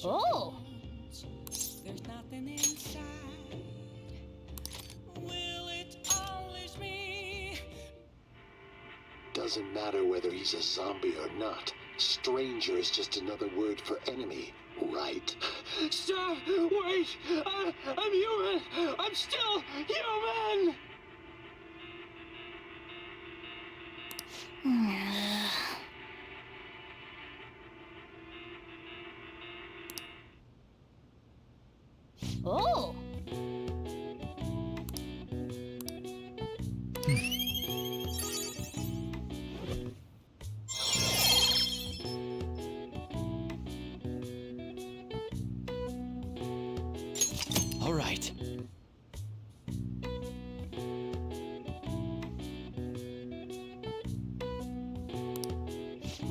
Oh! There's nothing inside. Will it always be? Doesn't matter whether he's a zombie or not. Stranger is just another word for enemy, right? Sir, wait! I'm human! I'm still human! Oh! All right.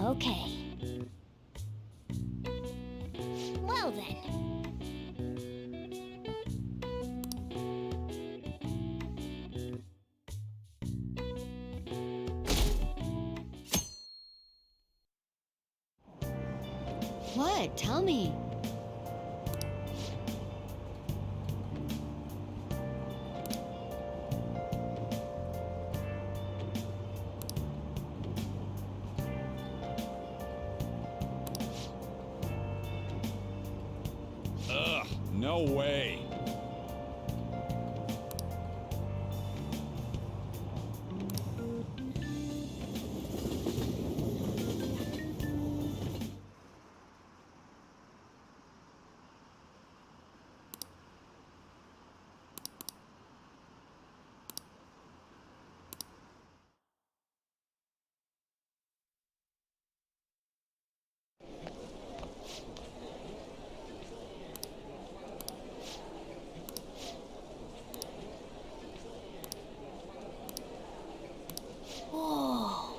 Okay. Well then. What? Tell me. Ugh, no way. Whoa.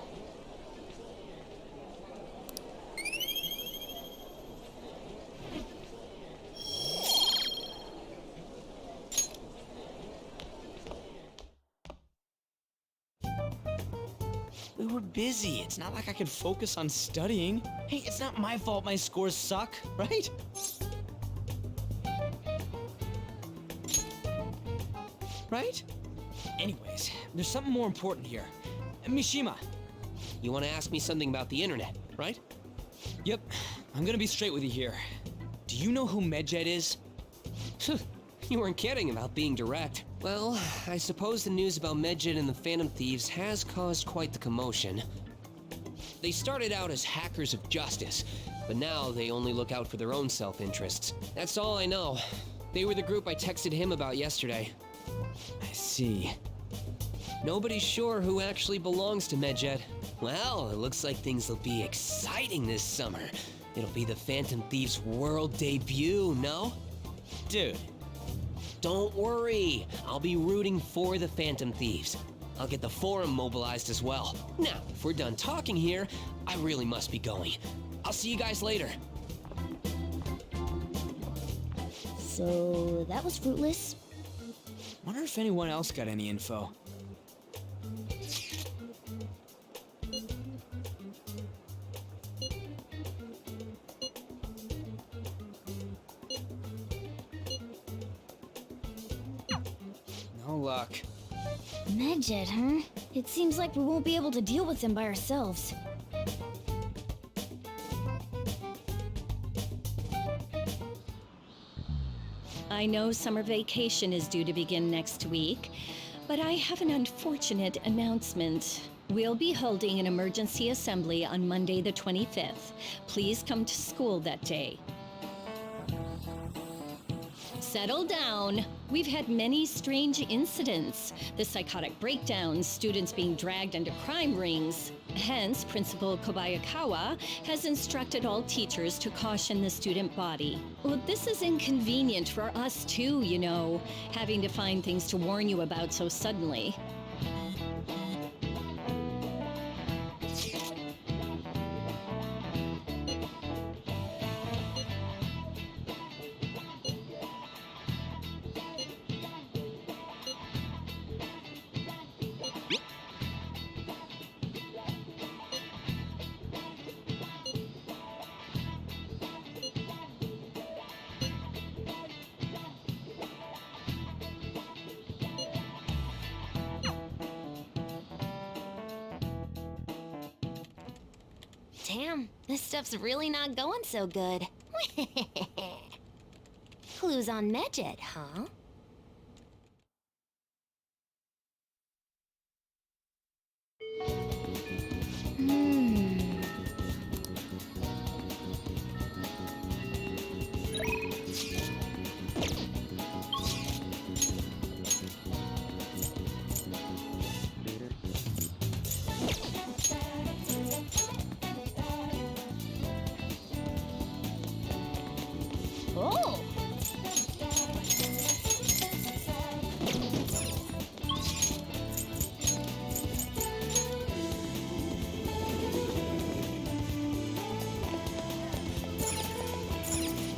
We were busy. It's not like I could focus on studying. Hey, it's not my fault my scores suck, right? Right? Anyways, there's something more important here. Mishima. You want to ask me something about the internet, right? Yep, I'm gonna be straight with you here. Do you know who Medjed is? You weren't kidding about being direct. Well, I suppose the news about Medjed and the Phantom Thieves has caused quite the commotion. They started out as hackers of justice, but now they only look out for their own self-interests. That's all I know. They were the group I texted him about yesterday. I see. Nobody's sure who actually belongs to Medjed. Well, it looks like things will be exciting this summer. It'll be the Phantom Thieves' world debut, no? Dude, Don't worry, I'll be rooting for the Phantom Thieves. I'll get the forum mobilized as well. Now, if we're done talking here, I really must be going. I'll see you guys later. So that was fruitless. wonder if anyone else got any info. No luck. Medjed, huh? It seems like we won't be able to deal with them by ourselves. I know summer vacation is due to begin next week, but I have an unfortunate announcement. We'll be holding an emergency assembly on Monday the 25th. Please come to school that day. Settle down. We've had many strange incidents. The psychotic breakdowns, students being dragged into crime rings. Hence, Principal Kobayakawa has instructed all teachers to caution the student body. Well, this is inconvenient for us too, you know, having to find things to warn you about so suddenly. Damn, this stuff's really not going so good. Clues on Medjed, huh? Oh!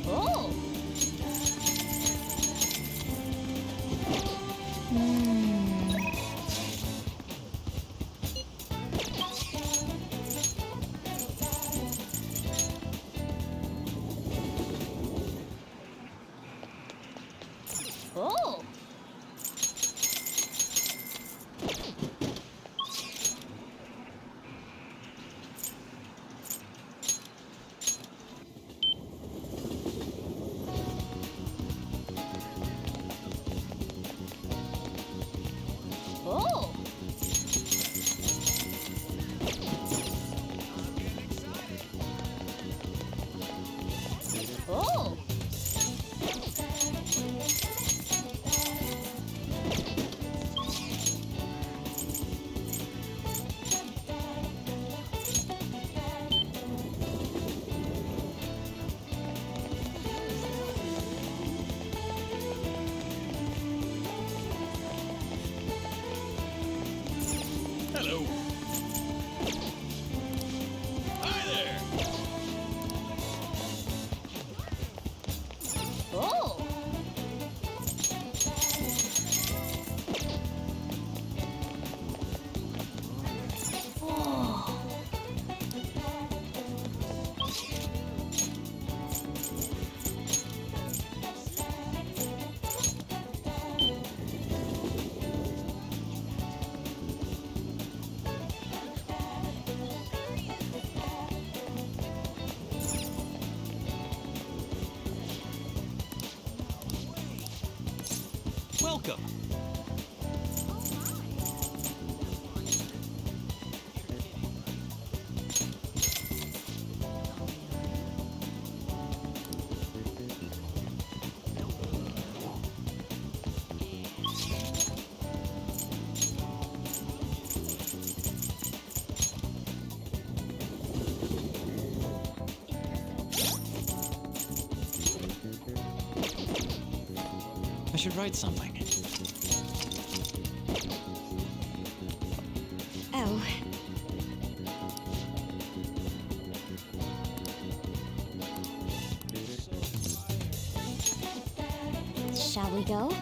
Oh! Oh! Oh! Oh! Hello. Hi there. Oh! Oh! Welcome. I should write something. Oh. Shall we go?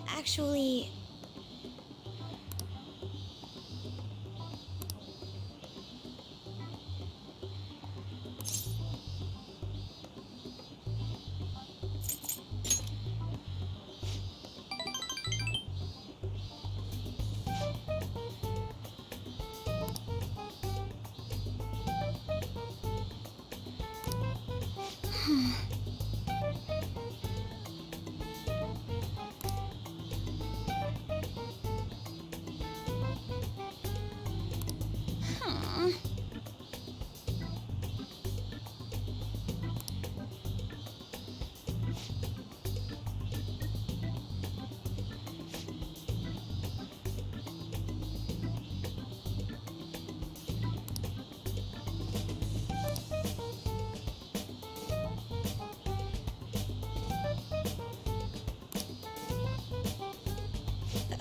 Actually... Huh.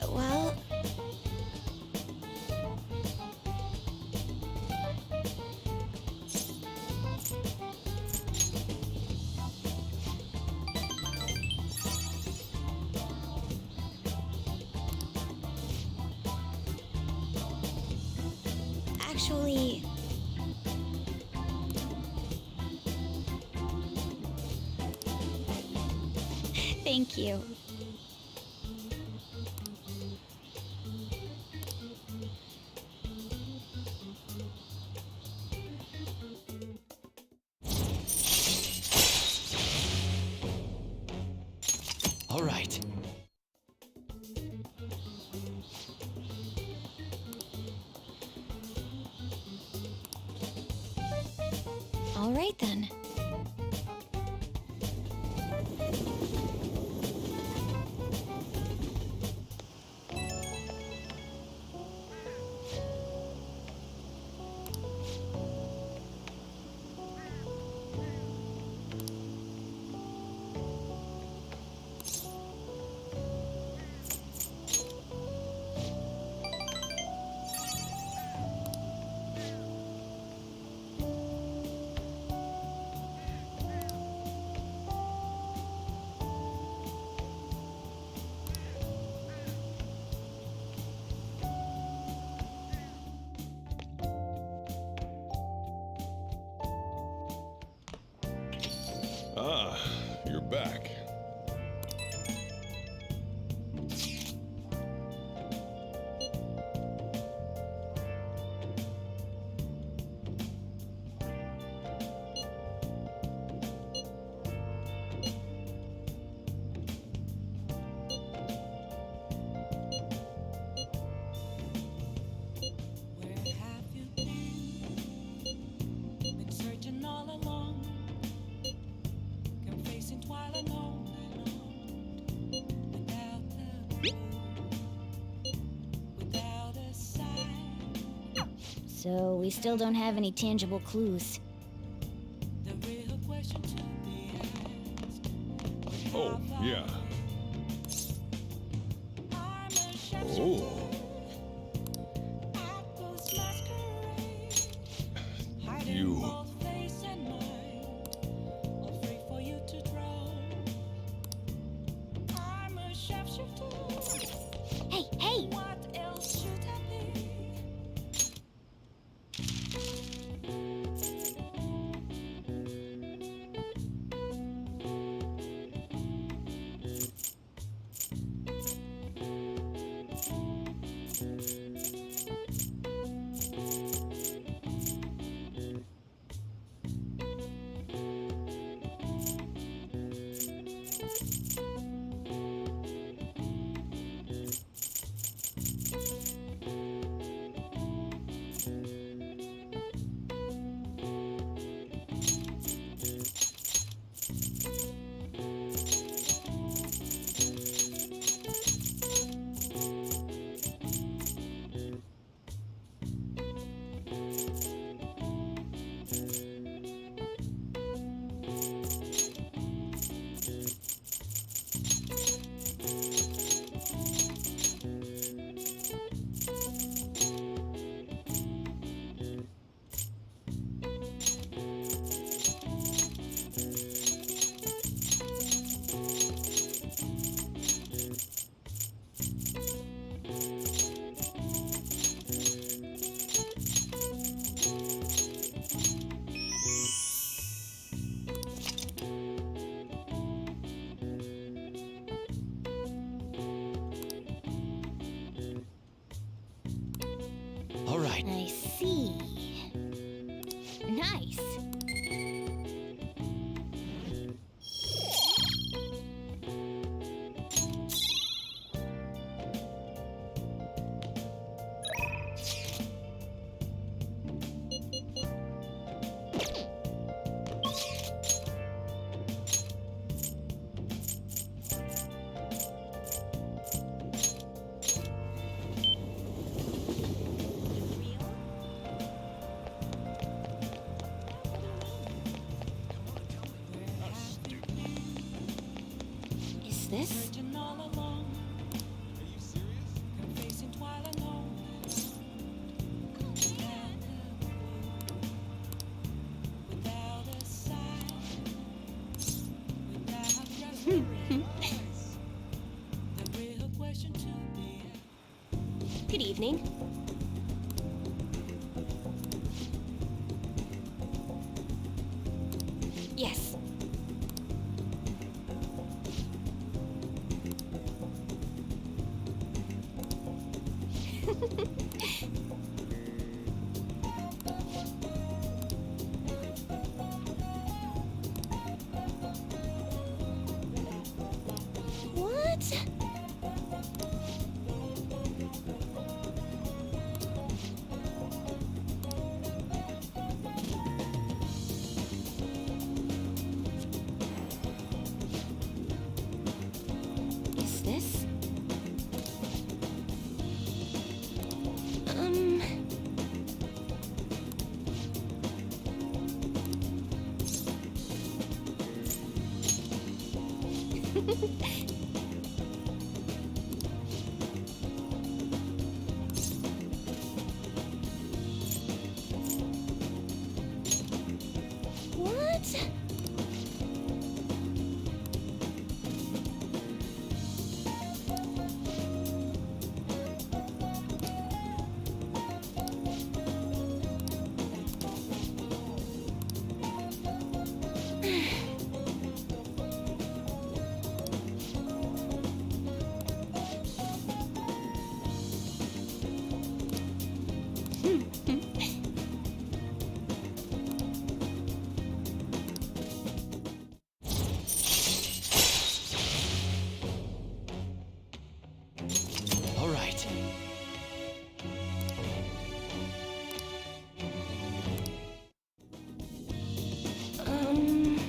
Well... Actually... Thank you. All right then. Ah, you're back. Where have you been? Been searching all along, kept facing twilight on and on, without a clue, without a sign. So we still don't have any tangible clues. The real question to be asked. Oh, yeah. I'm a chef's Oh, at those masquerade, hiding You- both face and mind, all free for you to draw. I'm a shapeshifter. Hey, hey! What else should I be? All right. I see. Nice. Is this? Searching all along. Are you serious? Kept facing twilight on without a sign, without just a realize. The real question to be asked. Good evening. Yes. What? What? All right. Um...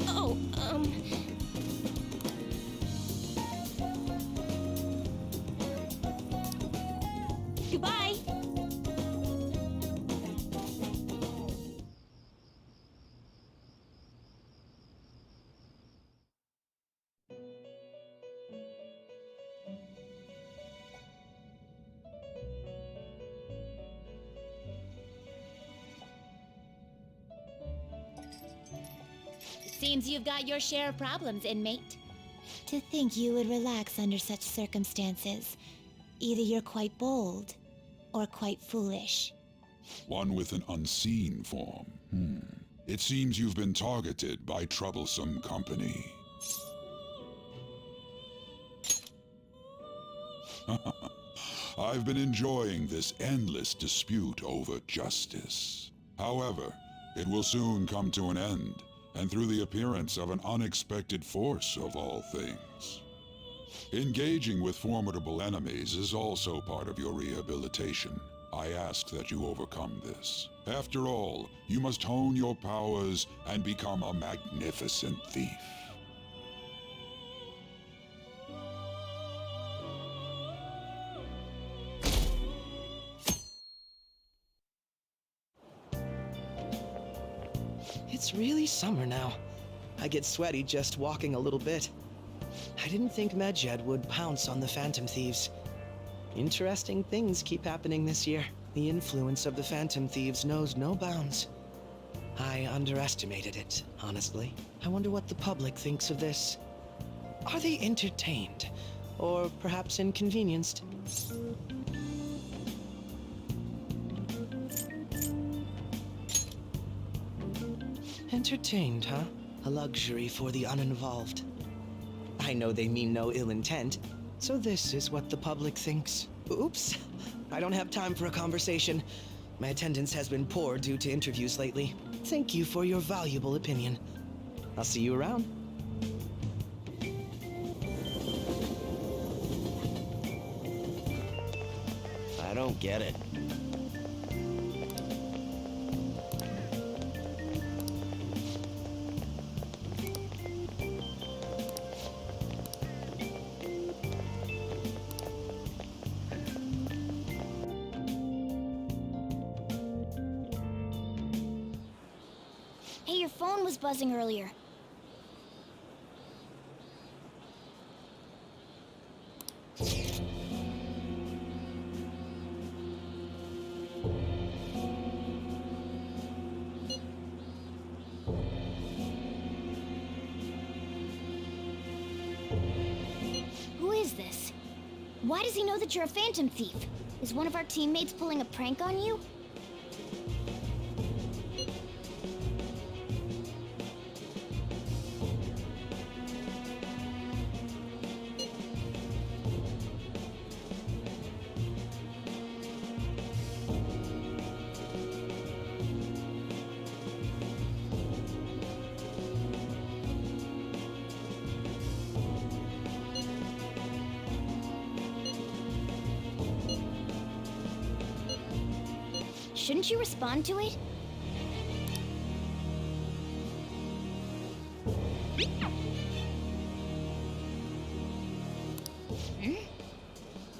Oh, Goodbye. Seems you've got your share of problems, inmate. To think you would relax under such circumstances. Either you're quite bold, or quite foolish. One with an unseen form. It seems you've been targeted by troublesome company. I've been enjoying this endless dispute over justice. However, it will soon come to an end, and through the appearance of an unexpected force of all things. Engaging with formidable enemies is also part of your rehabilitation. I ask that you overcome this. After all, you must hone your powers and become a magnificent thief. It's really summer now. I get sweaty just walking a little bit. I didn't think Medjed would pounce on the Phantom Thieves. Interesting things keep happening this year. The influence of the Phantom Thieves knows no bounds. I underestimated it, honestly. I wonder what the public thinks of this. Are they entertained? Or perhaps inconvenienced? Entertained, huh? A luxury for the uninvolved. I know they mean no ill intent, so this is what the public thinks. Oops, I don't have time for a conversation. My attendance has been poor due to interviews lately. Thank you for your valuable opinion. I'll see you around. I don't get it. Hey, your phone was buzzing earlier. Who is this? Why does he know that you're a Phantom Thief? Is one of our teammates pulling a prank on you? Shouldn't you respond to it?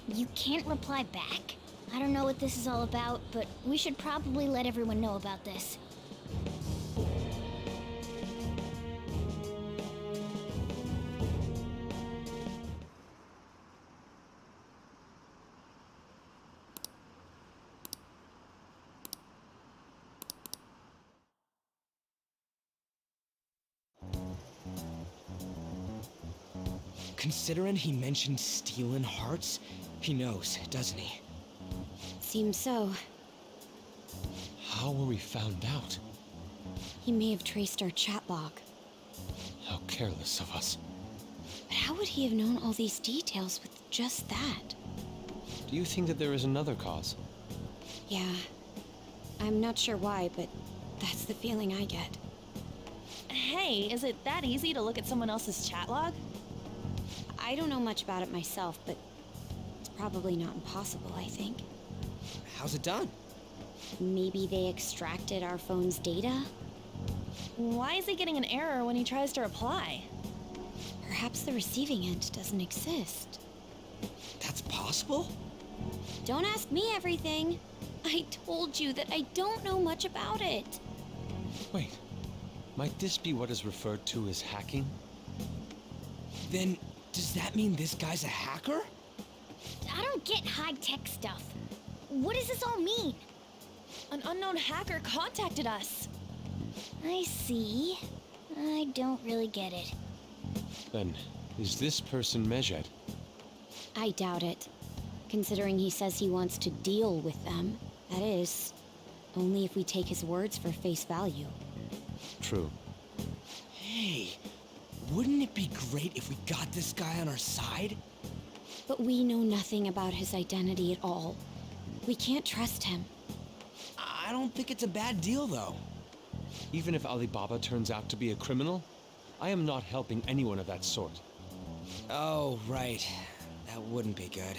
You can't reply back. I don't know what this is all about, but we should probably let everyone know about this. Considering he mentioned stealing hearts, he knows, doesn't he? Seems so. How were we found out? He may have traced our chat log. How careless of us. But how would he have known all these details with just that? Do you think that there is another cause? Yeah. I'm not sure why, but that's the feeling I get. Hey, is it that easy to look at someone else's chat log? I don't know much about it myself, but it's probably not impossible, I think. How's it done? Maybe they extracted our phone's data? Why is he getting an error when he tries to reply? Perhaps the receiving end doesn't exist. That's possible? Don't ask me everything. I told you that I don't know much about it. Wait, might this be what is referred to as hacking? Then, does that mean this guy's a hacker? I don't get high-tech stuff. What does this all mean? An unknown hacker contacted us. I see. I don't really get it. Then, is this person Medjed? I doubt it. Considering he says he wants to deal with them. That is, only if we take his words for face value. True. Hey, wouldn't it be great if we got this guy on our side? But we know nothing about his identity at all. We can't trust him. I don't think it's a bad deal, though. Even if Alibaba turns out to be a criminal, I am not helping anyone of that sort. Oh, right. That wouldn't be good.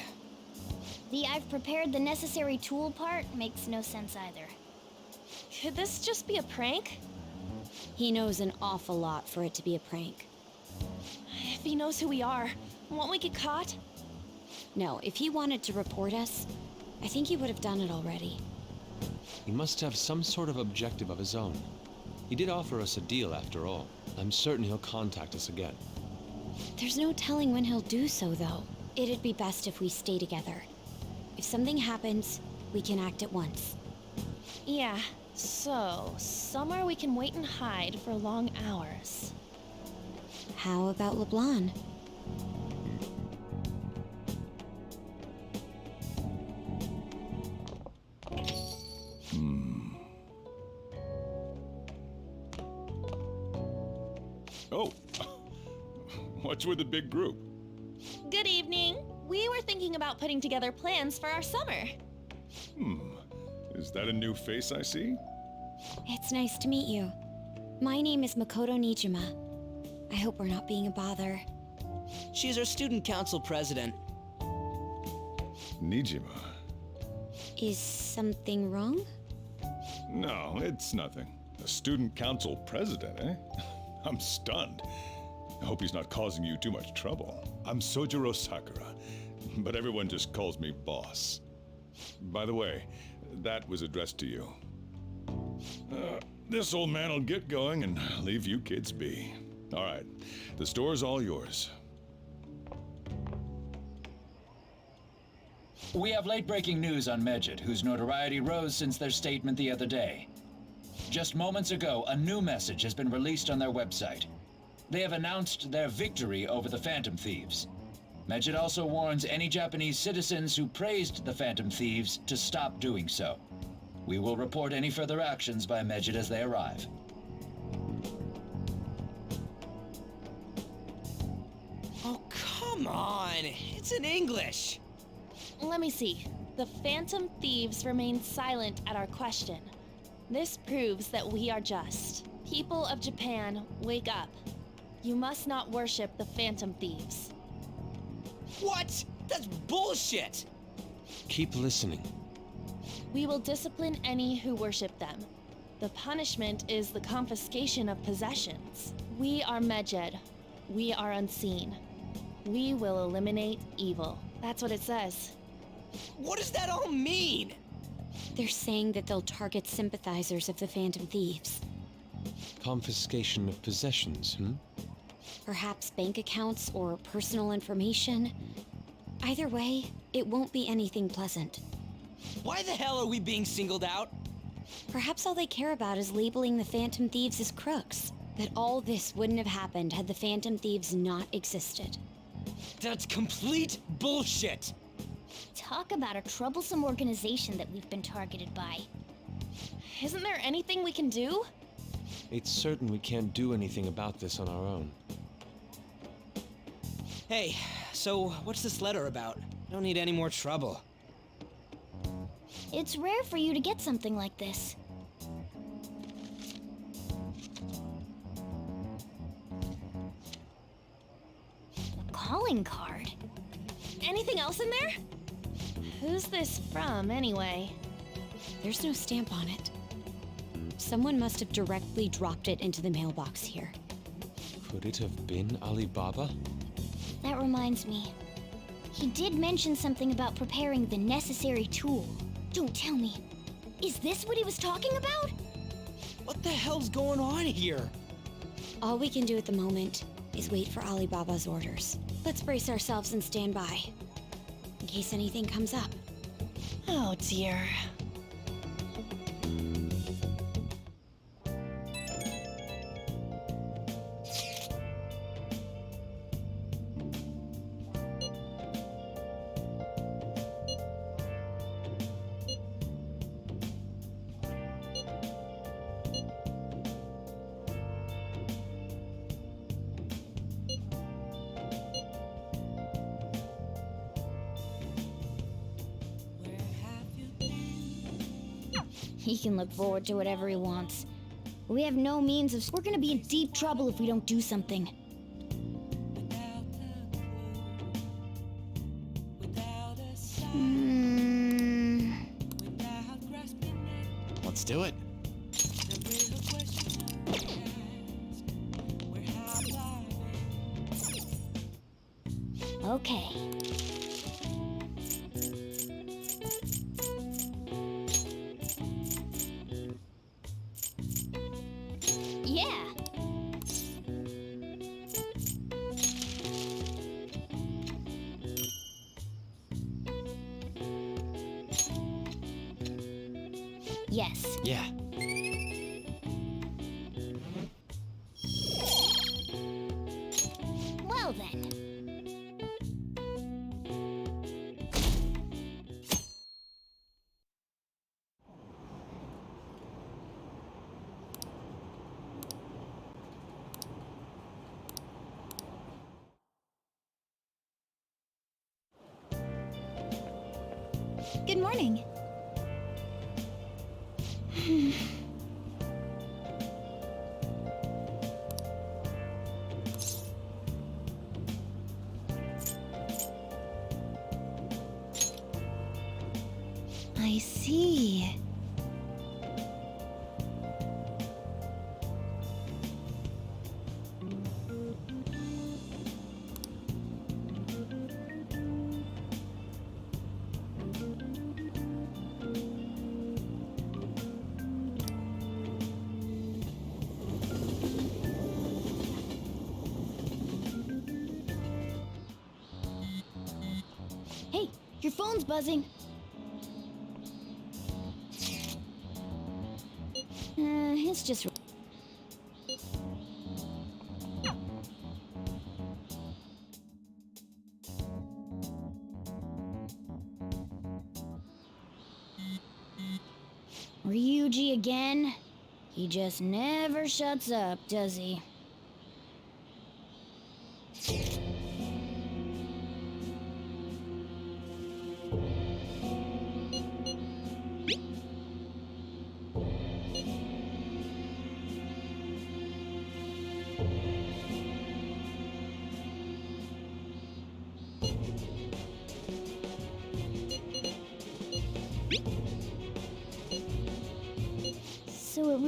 The "I've prepared the necessary tool" part makes no sense either. Could this just be a prank? He knows an awful lot for it to be a prank. If he knows who we are, won't we get caught? No, if he wanted to report us, I think he would have done it already. He must have some sort of objective of his own. He did offer us a deal after all. I'm certain he'll contact us again. There's no telling when he'll do so, though. It'd be best if we stay together. If something happens, we can act at once. Yeah, so somewhere we can wait and hide for long hours. How about LeBlanc? Oh, what's with the big group? Good evening. We were thinking about putting together plans for our summer. Is that a new face I see? It's nice to meet you. My name is Makoto Nijima. I hope we're not being a bother. She's our student council president. Nijima? Is something wrong? No, it's nothing. A student council president, eh? I'm stunned. I hope he's not causing you too much trouble. I'm Sojiro Sakura, but everyone just calls me boss. By the way, that was addressed to you. This old man will get going and leave you kids be. All right, the store's all yours. We have late-breaking news on Medjed, whose notoriety rose since their statement the other day. Just moments ago, a new message has been released on their website. They have announced their victory over the Phantom Thieves. Medjed also warns any Japanese citizens who praised the Phantom Thieves to stop doing so. We will report any further actions by Medjed as they arrive. Oh, come on. It's in English. Let me see. The Phantom Thieves remain silent at our question. This proves that we are just. People of Japan, wake up. You must not worship the Phantom Thieves. What? That's bullshit! Keep listening. We will discipline any who worship them. The punishment is the confiscation of possessions. We are Medjed. We are unseen. We will eliminate evil. That's what it says. What does that all mean? They're saying that they'll target sympathizers of the Phantom Thieves. Confiscation of possessions, Perhaps bank accounts or personal information. Either way, it won't be anything pleasant. Why the hell are we being singled out? Perhaps all they care about is labeling the Phantom Thieves as crooks. That all this wouldn't have happened had the Phantom Thieves not existed. That's complete bullshit! Talk about a troublesome organization that we've been targeted by. Isn't there anything we can do? It's certain we can't do anything about this on our own. Hey, so what's this letter about? I don't need any more trouble. It's rare for you to get something like this. A calling card? Anything else in there? Who's this from, anyway? There's no stamp on it. Someone must have directly dropped it into the mailbox here. Could it have been Alibaba? That reminds me. He did mention something about preparing the necessary tool. Don't tell me. Is this what he was talking about? What the hell's going on here? All we can do at the moment is wait for Alibaba's orders. Let's brace ourselves and stand by, in case anything comes up. Oh dear. He can look forward to whatever he wants. We have no means of... We're gonna be in deep trouble if we don't do something. Let's do it. Okay. Yeah. Yes. Yeah. Well then. Good morning. I see. Hey, your phone's buzzing. It's just... Ryuji again? He just never shuts up, does he?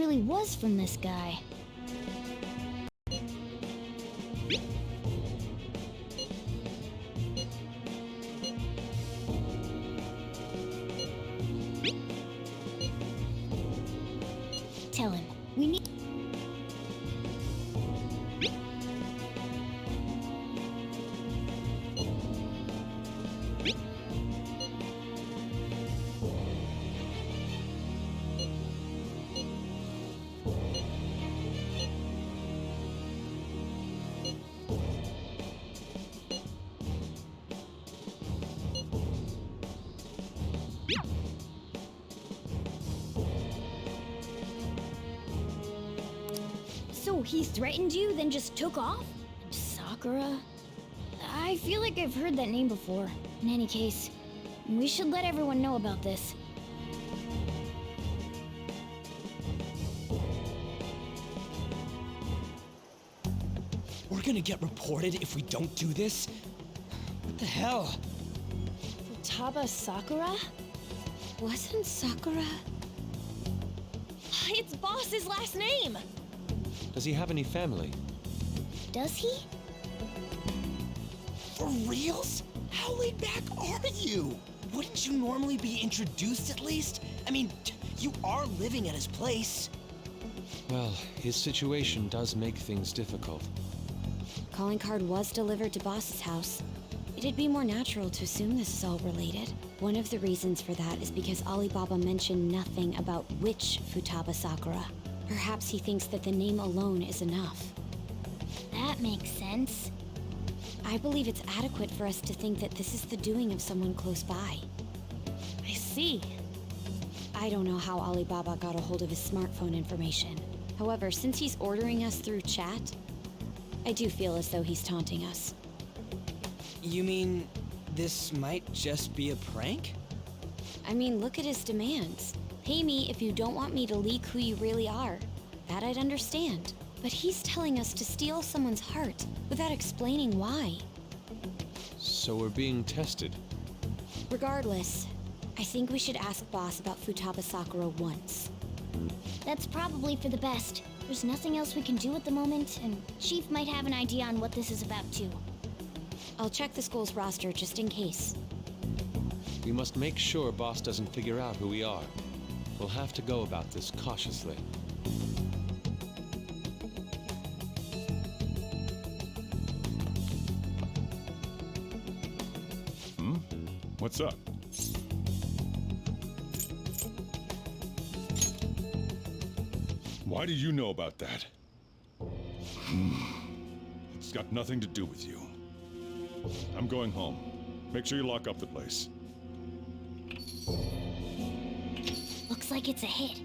really was from this guy. Tell him, we need... So he threatened you, then just took off? Sakura? I feel like I've heard that name before. In any case, we should let everyone know about this. We're gonna get reported if we don't do this? What the hell? Futaba Sakura? Wasn't Sakura? It's Boss's last name! Does he have any family? Does he? For reals? How laid back are you? Wouldn't you normally be introduced at least? I mean, you are living at his place. Well, his situation does make things difficult. Calling card was delivered to Boss's house. It'd be more natural to assume this is all related. One of the reasons for that is because Alibaba mentioned nothing about which Futaba Sakura. Perhaps he thinks that the name alone is enough. That makes sense. I believe it's adequate for us to think that this is the doing of someone close by. I see. I don't know how Alibaba got a hold of his smartphone information. However, since he's ordering us through chat, I do feel as though he's taunting us. You mean this might just be a prank? I mean, look at his demands. Pay me if you don't want me to leak who you really are. That I'd understand. But he's telling us to steal someone's heart without explaining why. So we're being tested. Regardless, I think we should ask Boss about Futaba Sakura once. That's probably for the best. There's nothing else we can do at the moment, and Chief might have an idea on what this is about too. I'll check the school's roster just in case. We must make sure Boss doesn't figure out who we are. We'll have to go about this cautiously. What's up? Why do you know about that? It's got nothing to do with you. I'm going home. Make sure you lock up the place. Looks like it's a hit.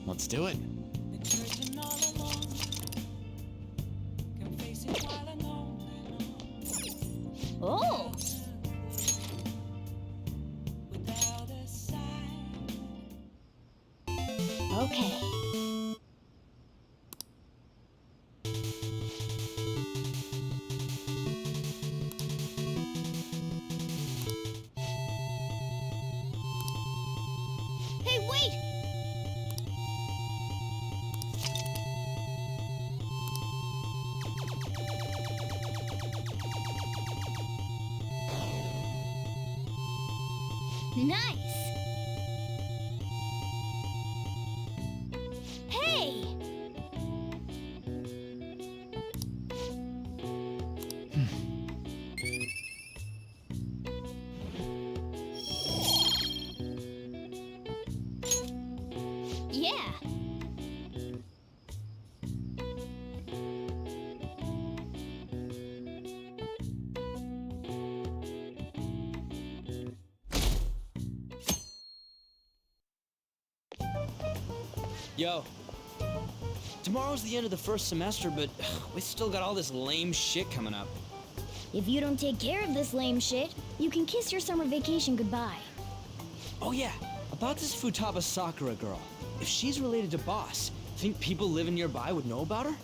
Let's do it. Oh! Okay. Hey, wait! Nice! Hey! Yeah! Yo, Tomorrow's the end of the first semester, but we still got all this lame shit coming up. If you don't take care of this lame shit, you can kiss your summer vacation goodbye. Oh yeah, about this Futaba Sakura girl. If she's related to Boss, think people living nearby would know about her?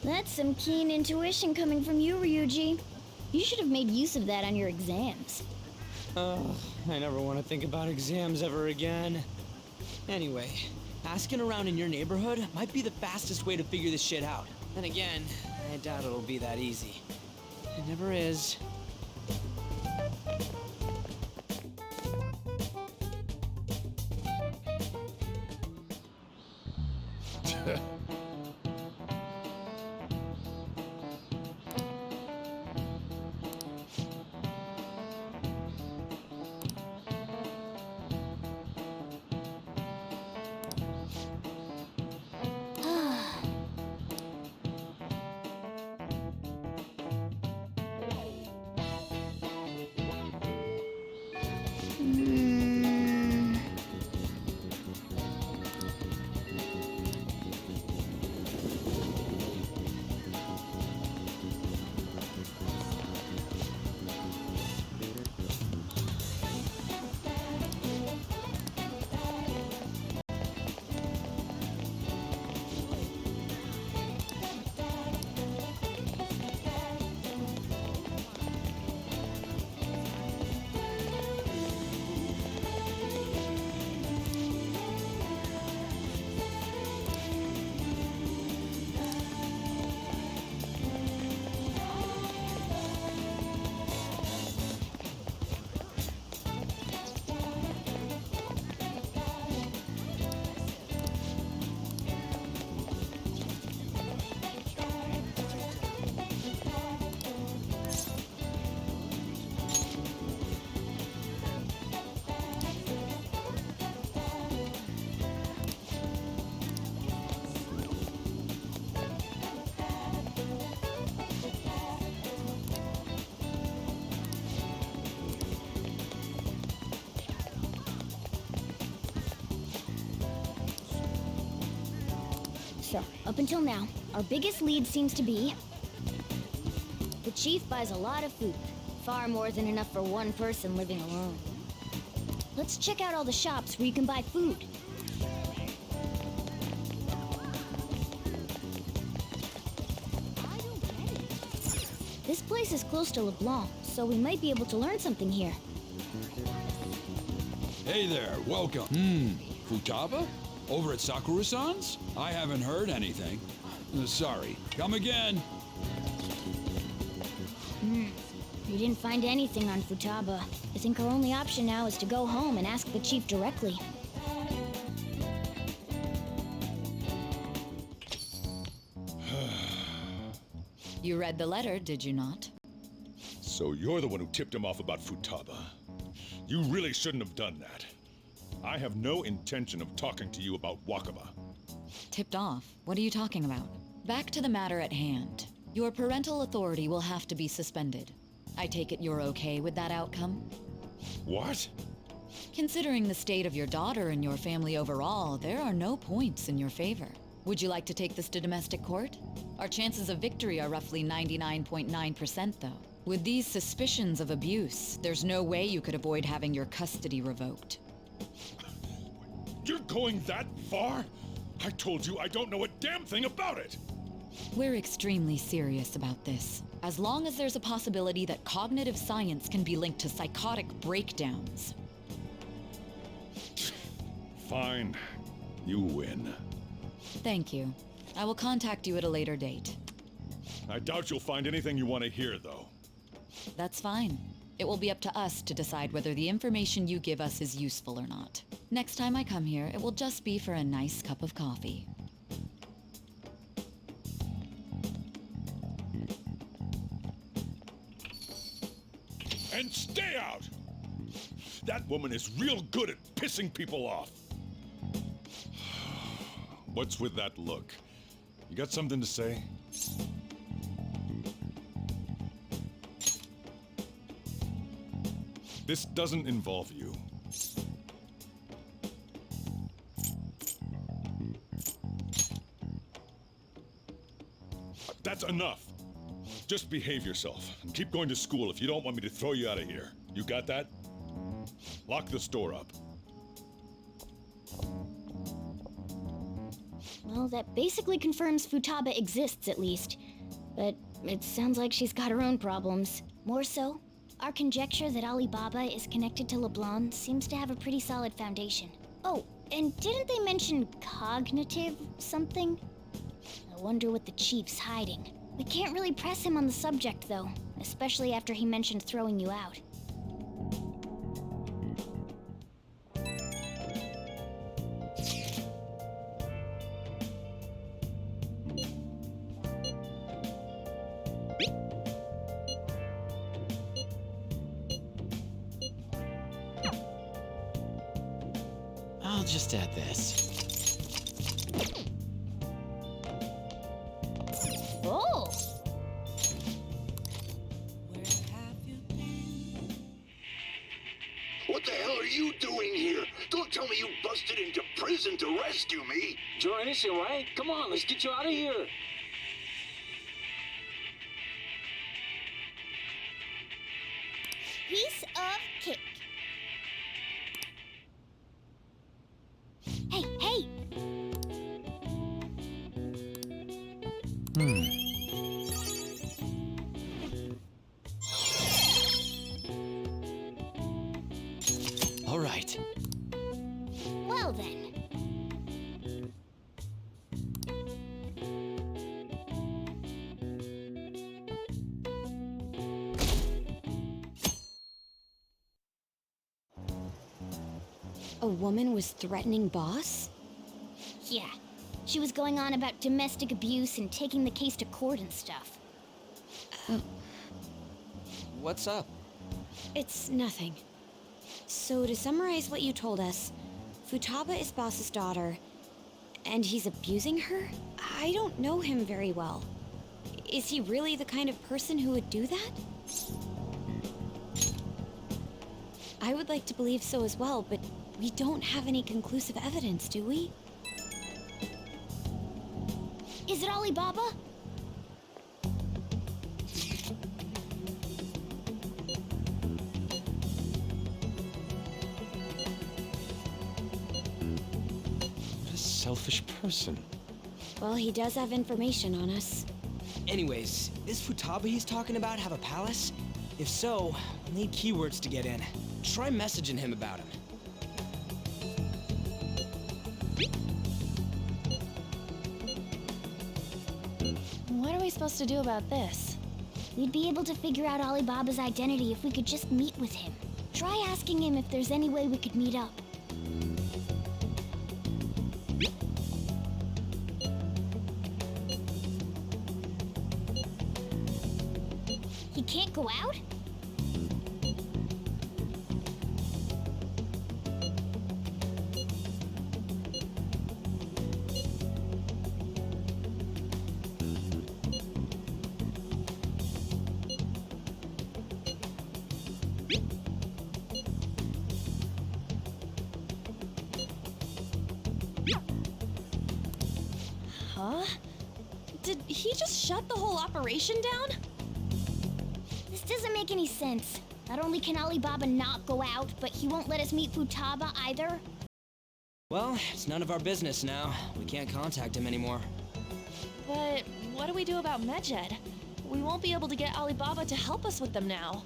That's some keen intuition coming from you, Ryuji. You should have made use of that on your exams. Ugh, I never want to think about exams ever again. Anyway, asking around in your neighborhood might be the fastest way to figure this shit out. Then again, I doubt it'll be that easy. It never is. So, up until now, our biggest lead seems to be the chief buys a lot of food, far more than enough for one person living alone. Let's check out all the shops where you can buy food. This place is close to LeBlanc, so we might be able to learn something here. Hey there, welcome. Futaba? Over at Sakura-san's? I haven't heard anything. Sorry. Come again. We didn't find anything on Futaba. I think our only option now is to go home and ask the chief directly. You read the letter, did you not? So you're the one who tipped him off about Futaba. You really shouldn't have done that. I have no intention of talking to you about Wakaba. Tipped off? What are you talking about? Back to the matter at hand. Your parental authority will have to be suspended. I take it you're okay with that outcome? What? Considering the state of your daughter and your family overall, there are no points in your favor. Would you like to take this to domestic court? Our chances of victory are roughly 99.9%, though. With these suspicions of abuse, there's no way you could avoid having your custody revoked. You're going that far? I told you I don't know a damn thing about it! We're extremely serious about this. As long as there's a possibility that cognitive science can be linked to psychotic breakdowns. Fine. You win. Thank you. I will contact you at a later date. I doubt you'll find anything you want to hear, though. That's fine. It will be up to us to decide whether the information you give us is useful or not. Next time I come here, it will just be for a nice cup of coffee. And stay out! That woman is real good at pissing people off. What's with that look? You got something to say? This doesn't involve you. That's enough. Just behave yourself and keep going to school if you don't want me to throw you out of here. You got that? Lock the store up. Well, that basically confirms Futaba exists, at least. But it sounds like she's got her own problems. More so, our conjecture that Alibaba is connected to LeBlanc seems to have a pretty solid foundation. Oh, and didn't they mention cognitive something? I wonder what the chief's hiding. We can't really press him on the subject, though, especially after he mentioned throwing you out. I'll just add this. Oh! What the hell are you doing here? Don't tell me you busted into prison to rescue me. You're innocent, right? Come on, let's get you out of here. Piece of cake. Hey, hey! All right. Well then. A woman was threatening Boss? Yeah. She was going on about domestic abuse and taking the case to court and stuff. What's up? It's nothing. So to summarize what you told us, Futaba is Boss's daughter, and he's abusing her? I don't know him very well. Is he really the kind of person who would do that? I would like to believe so as well, but we don't have any conclusive evidence, do we? Is it Alibaba? What a selfish person. Well, he does have information on us. Anyways, is Futaba he's talking about have a palace? If so, we'll need keywords to get in. Try messaging him about him. What are we supposed to do about this? We'd be able to figure out Alibaba's identity if we could just meet with him. Try asking him if there's any way we could meet up. He can't go out? Huh? Did he just shut the whole operation down? This doesn't make any sense. Not only can Alibaba not go out, but he won't let us meet Futaba either. Well, it's none of our business now. We can't contact him anymore. But what do we do about Medjed? We won't be able to get Alibaba to help us with them now.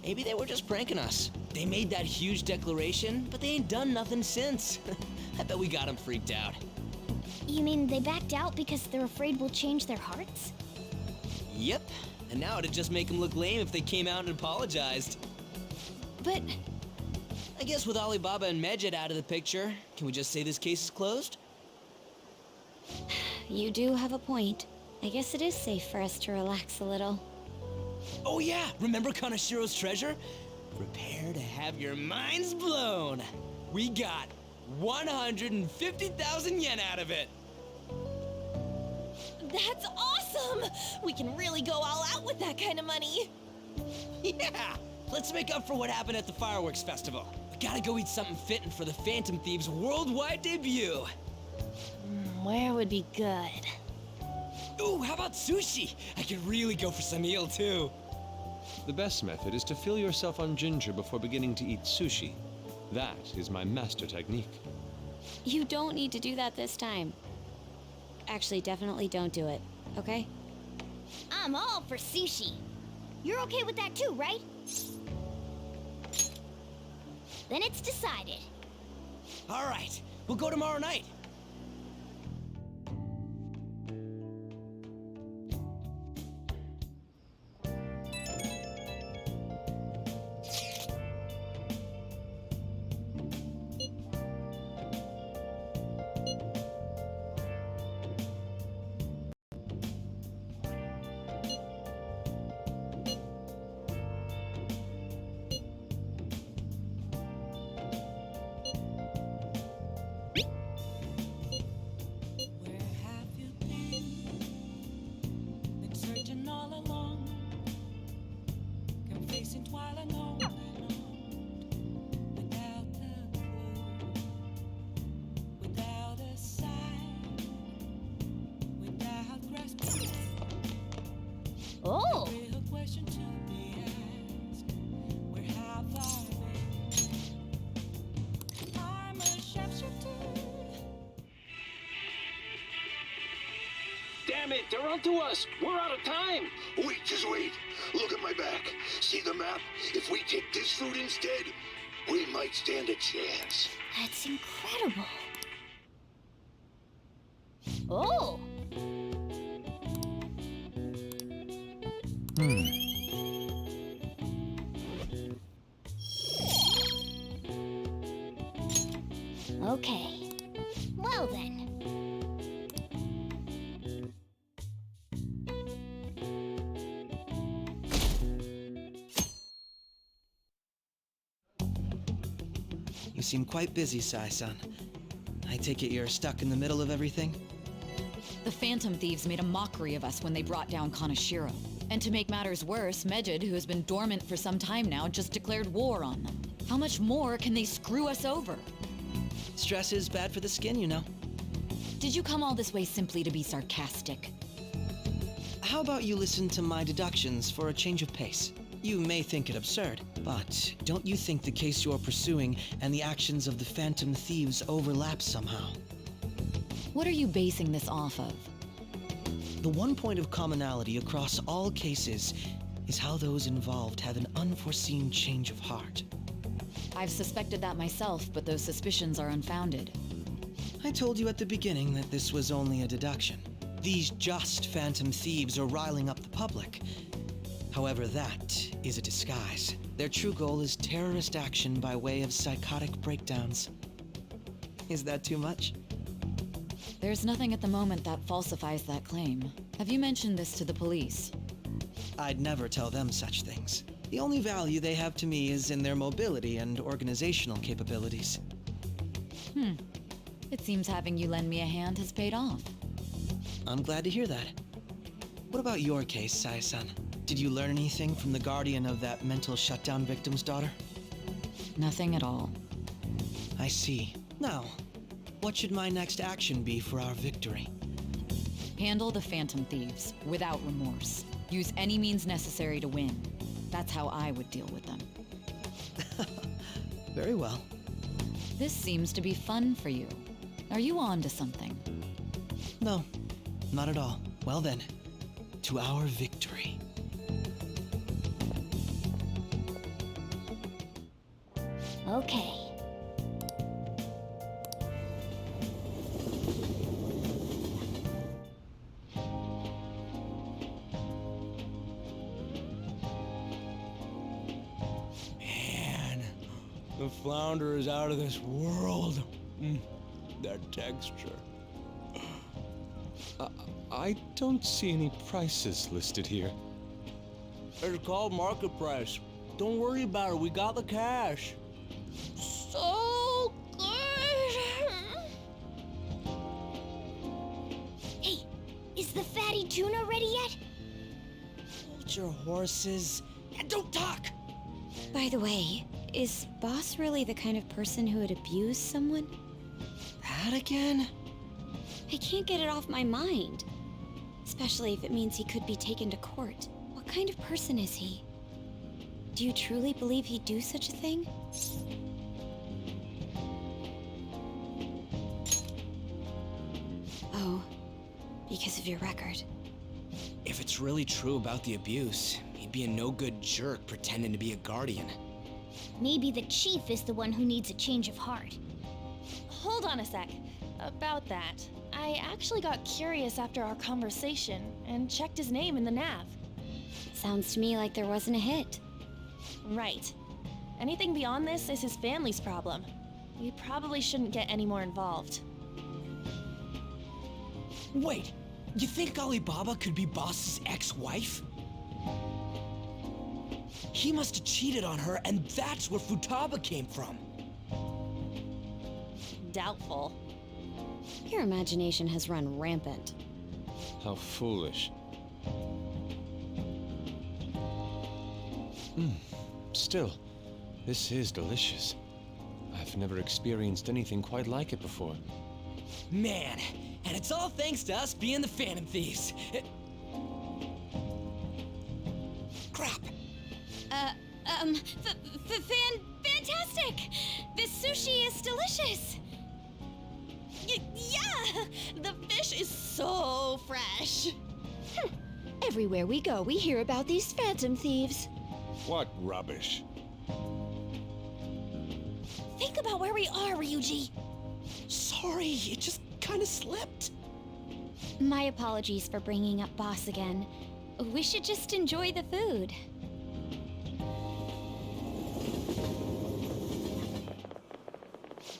Maybe they were just pranking us. They made that huge declaration, but they ain't done nothing since. I bet we got them freaked out. You mean they backed out because they're afraid we'll change their hearts? Yep. And now it'd just make them look lame if they came out and apologized. But I guess with Alibaba and Medjed out of the picture, can we just say this case is closed? You do have a point. I guess it is safe for us to relax a little. Oh yeah, remember Kanashiro's treasure? Prepare to have your minds blown. We got 150,000 yen out of it. that's awesome! We can really go all out with that kind of money. Yeah, let's make up for what happened at the fireworks festival. We gotta go eat something fitting for the Phantom Thieves' worldwide debut. Where would be good? Ooh, how about sushi? I could really go for some eel, too. The best method is to fill yourself on ginger before beginning to eat sushi. That is my master technique. You don't need to do that this time. Actually, definitely don't do it, okay? I'm all for sushi. You're okay with that too, right? Then it's decided. All right, we'll go tomorrow night. Oh! Damn it, they're onto us. We're out of time. Wait, just wait. Look at my back. See the map? If we take this fruit instead, we might stand a chance. That's incredible. Oh! Okay. Well then. You seem quite busy, Sai-san. I take it you're stuck in the middle of everything? The Phantom Thieves made a mockery of us when they brought down Kaneshiro. And to make matters worse, Medjed, who has been dormant for some time now, just declared war on them. How much more can they screw us over? Stress is bad for the skin, you know. Did you come all this way simply to be sarcastic? How about you listen to my deductions for a change of pace? You may think it absurd, but don't you think the case you're pursuing and the actions of the Phantom Thieves overlap somehow? What are you basing this off of? The one point of commonality across all cases is how those involved have an unforeseen change of heart. I've suspected that myself, but those suspicions are unfounded. I told you at the beginning that this was only a deduction. These just Phantom Thieves are riling up the public. However, that is a disguise. Their true goal is terrorist action by way of psychotic breakdowns. Is that too much? There's nothing at the moment that falsifies that claim. Have you mentioned this to the police? I'd never tell them such things. The only value they have to me is in their mobility and organizational capabilities. It seems having you lend me a hand has paid off. I'm glad to hear that. What about your case, Sai-san? Did you learn anything from the guardian of that mental shutdown victim's daughter? Nothing at all. I see. Now, what should my next action be for our victory? Handle the Phantom Thieves without remorse. Use any means necessary to win. That's how I would deal with them. Very well. This seems to be fun for you. Are you on to something? No, not at all. Well then, to our victory. Okay. Man, the flounder is out of this world. That texture. I don't see any prices listed here. It's called market price. Don't worry about it. We got the cash. So good. Hey, is the fatty tuna ready yet? Hold your horses and don't talk. By the way, is Boss really the kind of person who would abuse someone? That again? I can't get it off my mind. Especially if it means he could be taken to court. What kind of person is he? Do you truly believe he'd do such a thing? Oh, because of your record. If it's really true about the abuse, he'd be a no-good jerk pretending to be a guardian. Maybe the chief is the one who needs a change of heart. Hold on a sec. About that, I actually got curious after our conversation and checked his name in the nav. Sounds to me like there wasn't a hit. Right. Anything beyond this is his family's problem. We probably shouldn't get any more involved. Wait, you think Alibaba could be Boss's ex-wife? He must have cheated on her, and that's where Futaba came from. Doubtful. Your imagination has run rampant. How foolish. Still, this is delicious. I've never experienced anything quite like it before. Man, and it's all thanks to us being the Phantom Thieves. Crap. Fantastic! This sushi is delicious! Yeah! The fish is so fresh! Everywhere we go, we hear about these phantom thieves. What rubbish. Think about where we are, Ryuji! Sorry, it just kind of slipped. My apologies for bringing up Boss again. We should just enjoy the food.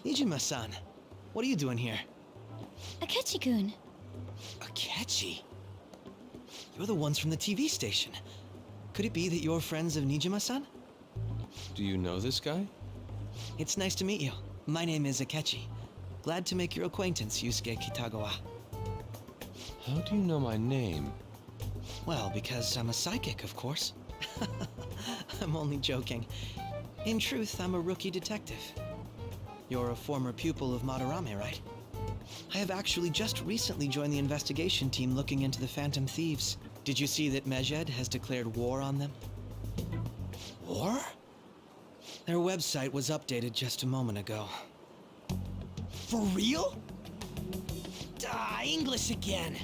Nijima-san, what are you doing here? Akechi-kun. Akechi? You're the ones from the TV station. Could it be that you're friends of Nijima-san? Do you know this guy? It's nice to meet you. My name is Akechi. Glad to make your acquaintance, Yusuke Kitagawa. How do you know my name? Well, because I'm a psychic, of course. I'm only joking. In truth, I'm a rookie detective. You're a former pupil of Madarame, right? I have actually just recently joined the investigation team looking into the Phantom Thieves. Did you see that Medjed has declared war on them? War? Their website was updated just a moment ago. For real? English again!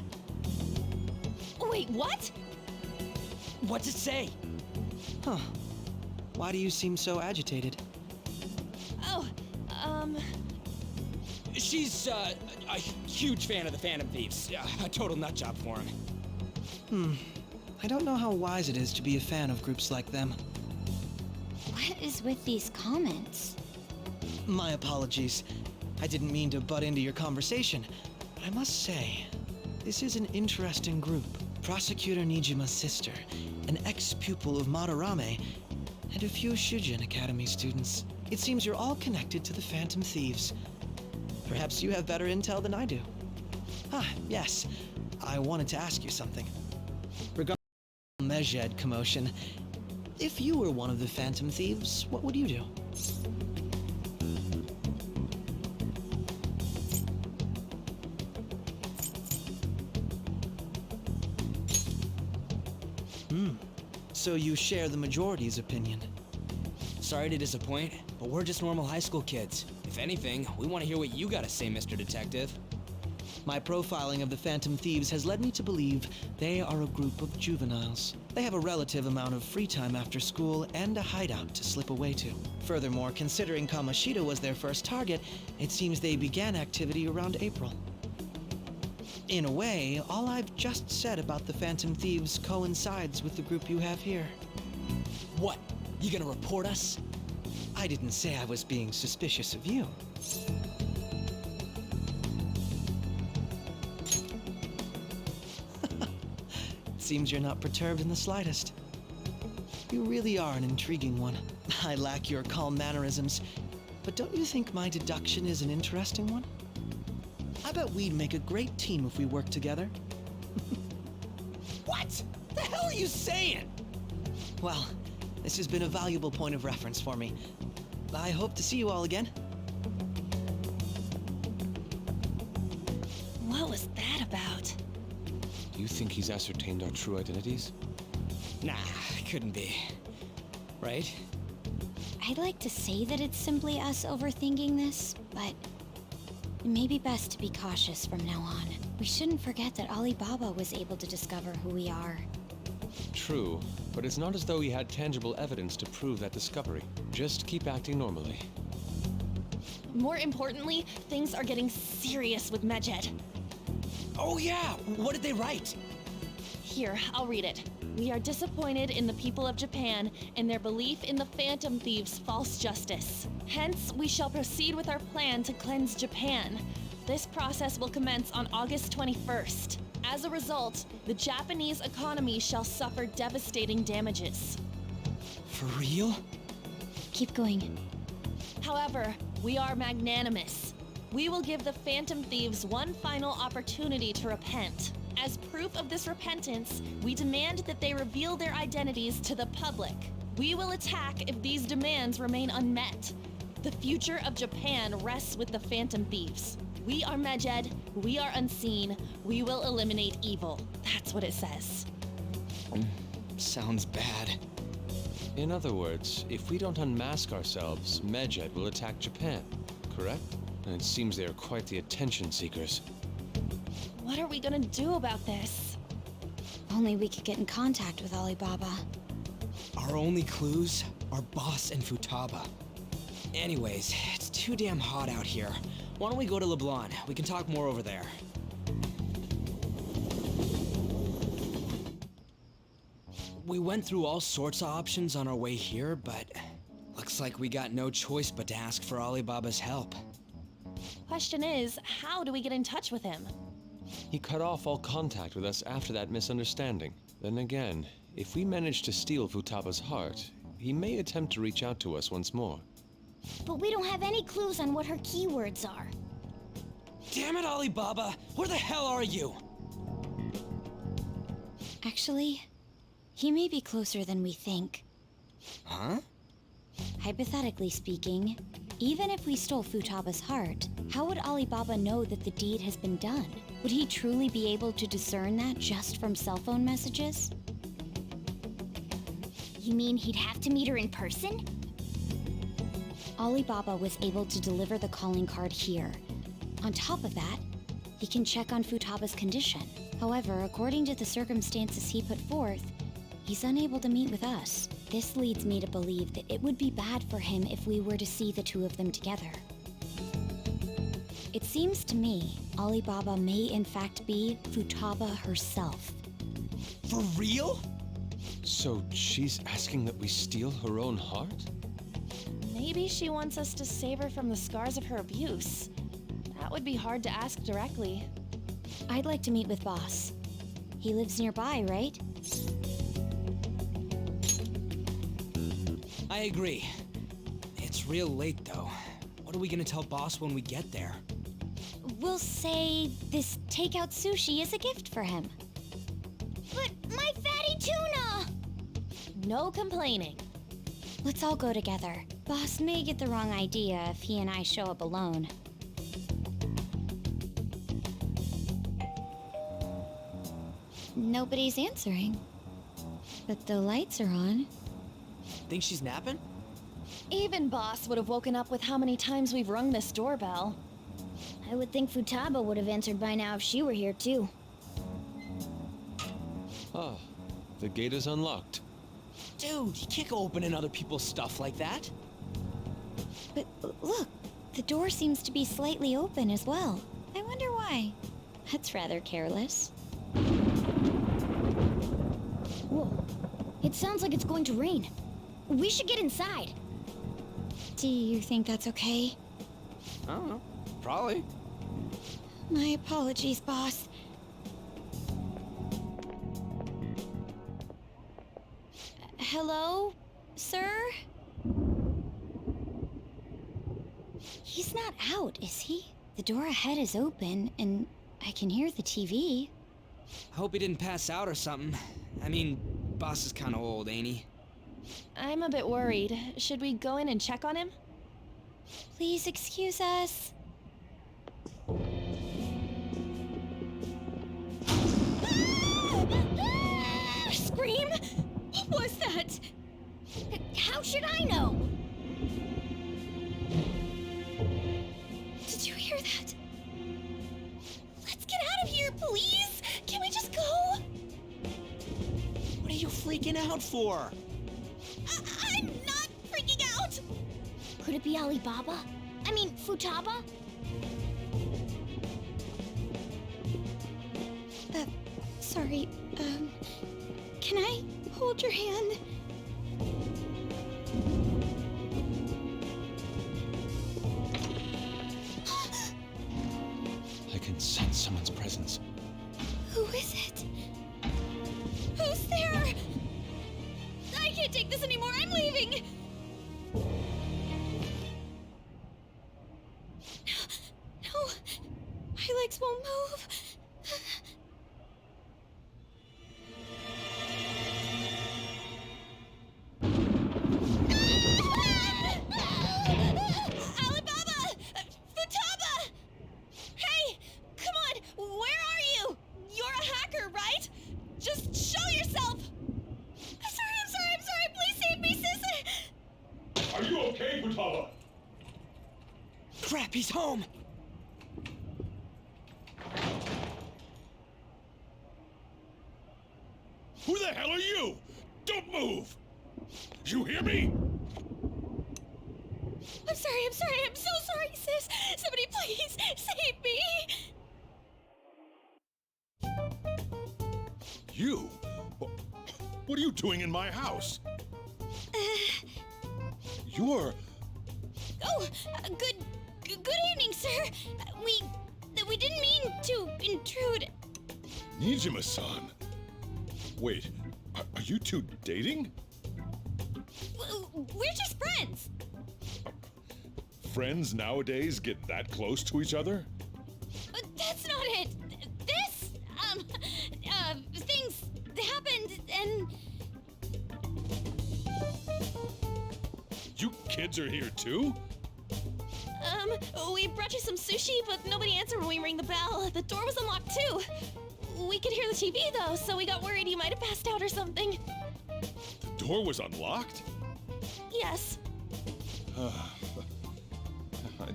Wait, what? What's it say? Huh. Why do you seem so agitated? Oh, She's, a huge fan of the Phantom Thieves. A total nutjob for him. I don't know how wise it is to be a fan of groups like them. What is with these comments? My apologies. I didn't mean to butt into your conversation, but I must say, this is an interesting group. Prosecutor Nijima's sister, an ex-pupil of Madarame, and a few Shujin Academy students. It seems you're all connected to the Phantom Thieves. Perhaps you have better intel than I do. Yes. I wanted to ask you something. Regarding the Medjed commotion, if you were one of the Phantom Thieves, what would you do? So you share the majority's opinion. Sorry to disappoint, but we're just normal high school kids. If anything, we want to hear what you gotta say, Mr. Detective. My profiling of the Phantom Thieves has led me to believe they are a group of juveniles. They have a relative amount of free time after school and a hideout to slip away to. Furthermore, considering Kamoshida was their first target, it seems they began activity around April. In a way, all I've just said about the Phantom Thieves coincides with the group you have here. What? You gonna report us? I didn't say I was being suspicious of you. Seems you're not perturbed in the slightest. You really are an intriguing one. I lack your calm mannerisms, but don't you think my deduction is an interesting one? I bet we'd make a great team if we worked together. What? The hell are you saying? Well, this has been a valuable point of reference for me. I hope to see you all again. What was that about? Do you think he's ascertained our true identities? Nah, couldn't be. Right? I'd like to say that it's simply us overthinking this, but it may be best to be cautious from now on. We shouldn't forget that Alibaba was able to discover who we are. True, but it's not as though he had tangible evidence to prove that discovery. Just keep acting normally. More importantly, things are getting serious with Medjed. Oh yeah, what did they write? Here, I'll read it. We are disappointed in the people of Japan and their belief in the Phantom Thieves' false justice. Hence, we shall proceed with our plan to cleanse Japan. This process will commence on August 21st. As a result, the Japanese economy shall suffer devastating damages. For real? Keep going. However, we are magnanimous. We will give the Phantom Thieves one final opportunity to repent. As proof of this repentance, we demand that they reveal their identities to the public. We will attack if these demands remain unmet. The future of Japan rests with the Phantom Thieves. We are Medjed, we are unseen, we will eliminate evil. That's what it says. Sounds bad. In other words, if we don't unmask ourselves, Medjed will attack Japan, correct? And it seems they are quite the attention seekers. What are we gonna do about this? Only we could get in contact with Alibaba. Our only clues are Boss and Futaba. Anyways, it's too damn hot out here. Why don't we go to Leblon? We can talk more over there. We went through all sorts of options on our way here, but looks like we got no choice but to ask for Alibaba's help. Question is, how do we get in touch with him? He cut off all contact with us after that misunderstanding. Then again, if we manage to steal Futaba's heart, he may attempt to reach out to us once more. But we don't have any clues on what her keywords are. Damn it, Alibaba! Where the hell are you? Actually, he may be closer than we think. Huh? Hypothetically speaking, even if we stole Futaba's heart, how would Alibaba know that the deed has been done? Would he truly be able to discern that just from cell phone messages? You mean he'd have to meet her in person? Alibaba was able to deliver the calling card here. On top of that, he can check on Futaba's condition. However, according to the circumstances he put forth, he's unable to meet with us. This leads me to believe that it would be bad for him if we were to see the two of them together. It seems to me Alibaba may in fact be Futaba herself. For real? So she's asking that we steal her own heart? Maybe she wants us to save her from the scars of her abuse. That would be hard to ask directly. I'd like to meet with Boss. He lives nearby, right? I agree. It's real late, though. What are we gonna tell Boss when we get there? We'll say this takeout sushi is a gift for him. But my fatty tuna! No complaining. Let's all go together. Boss may get the wrong idea if he and I show up alone. Nobody's answering. But the lights are on. Think she's napping? Even Boss would have woken up with how many times we've rung this doorbell. I would think Futaba would have answered by now if she were here too. Ah, the gate is unlocked. Dude, you can't go opening other people's stuff like that. But look, the door seems to be slightly open as well. I wonder why. That's rather careless. Whoa. It sounds like it's going to rain. We should get inside. Do you think that's okay? I don't know. Probably. My apologies, Boss. Hello, sir? He's not out, is he? The door ahead is open, and I can hear the TV. I hope he didn't pass out or something. I mean, Boss is kind of old, ain't he? I'm a bit worried. Should we go in and check on him? Please excuse us. scream? What was that? How should I know? Did you hear that? Let's get out of here, please! Can we just go? What are you freaking out for? I'm not freaking out! Could it be Alibaba? I mean, Futaba? Sorry, can I hold your hand? I can sense someone's presence. Who is it? Who's there? I can't take this anymore. I'm leaving. No, my legs won't move. Alibaba! Futaba! Hey, come on, where are you? You're a hacker, right? Just show yourself! I'm sorry, please save me, sis! Are you okay, Futaba? Crap, he's home! Who the hell are you? Don't move! You hear me? I'm so sorry, sis! Somebody please save me! You? What are you doing in my house? You're... Good evening, sir. We didn't mean to intrude. Nijima-san. Wait, are you two dating? We're just friends. Friends nowadays get that close to each other? That's not it. This, things happened and... You kids are here too? We brought you some sushi, but nobody answered when we rang the bell. The door was unlocked too. We could hear the TV though, so we got worried you might have passed out or something. The door was unlocked? Yes. I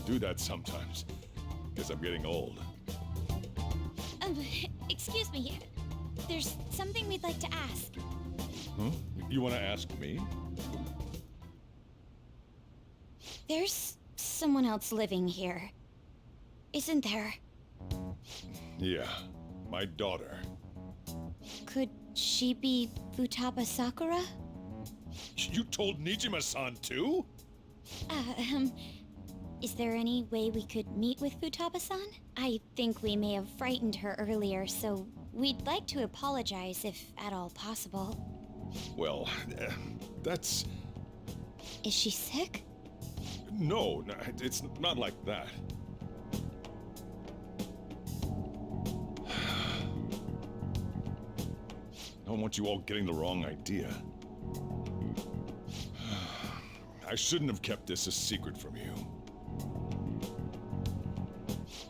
do that sometimes. Guess I'm getting old. Excuse me. There's something we'd like to ask. Huh? You want to ask me? There's someone else living here, isn't there? Yeah, my daughter. Could she be Futaba Sakura? You told Nijima-san too? Is there any way we could meet with Futaba-san? I think we may have frightened her earlier, so we'd like to apologize if at all possible. Well, that's... Is she sick? No, it's not like that. I don't want you all getting the wrong idea. I shouldn't have kept this a secret from you.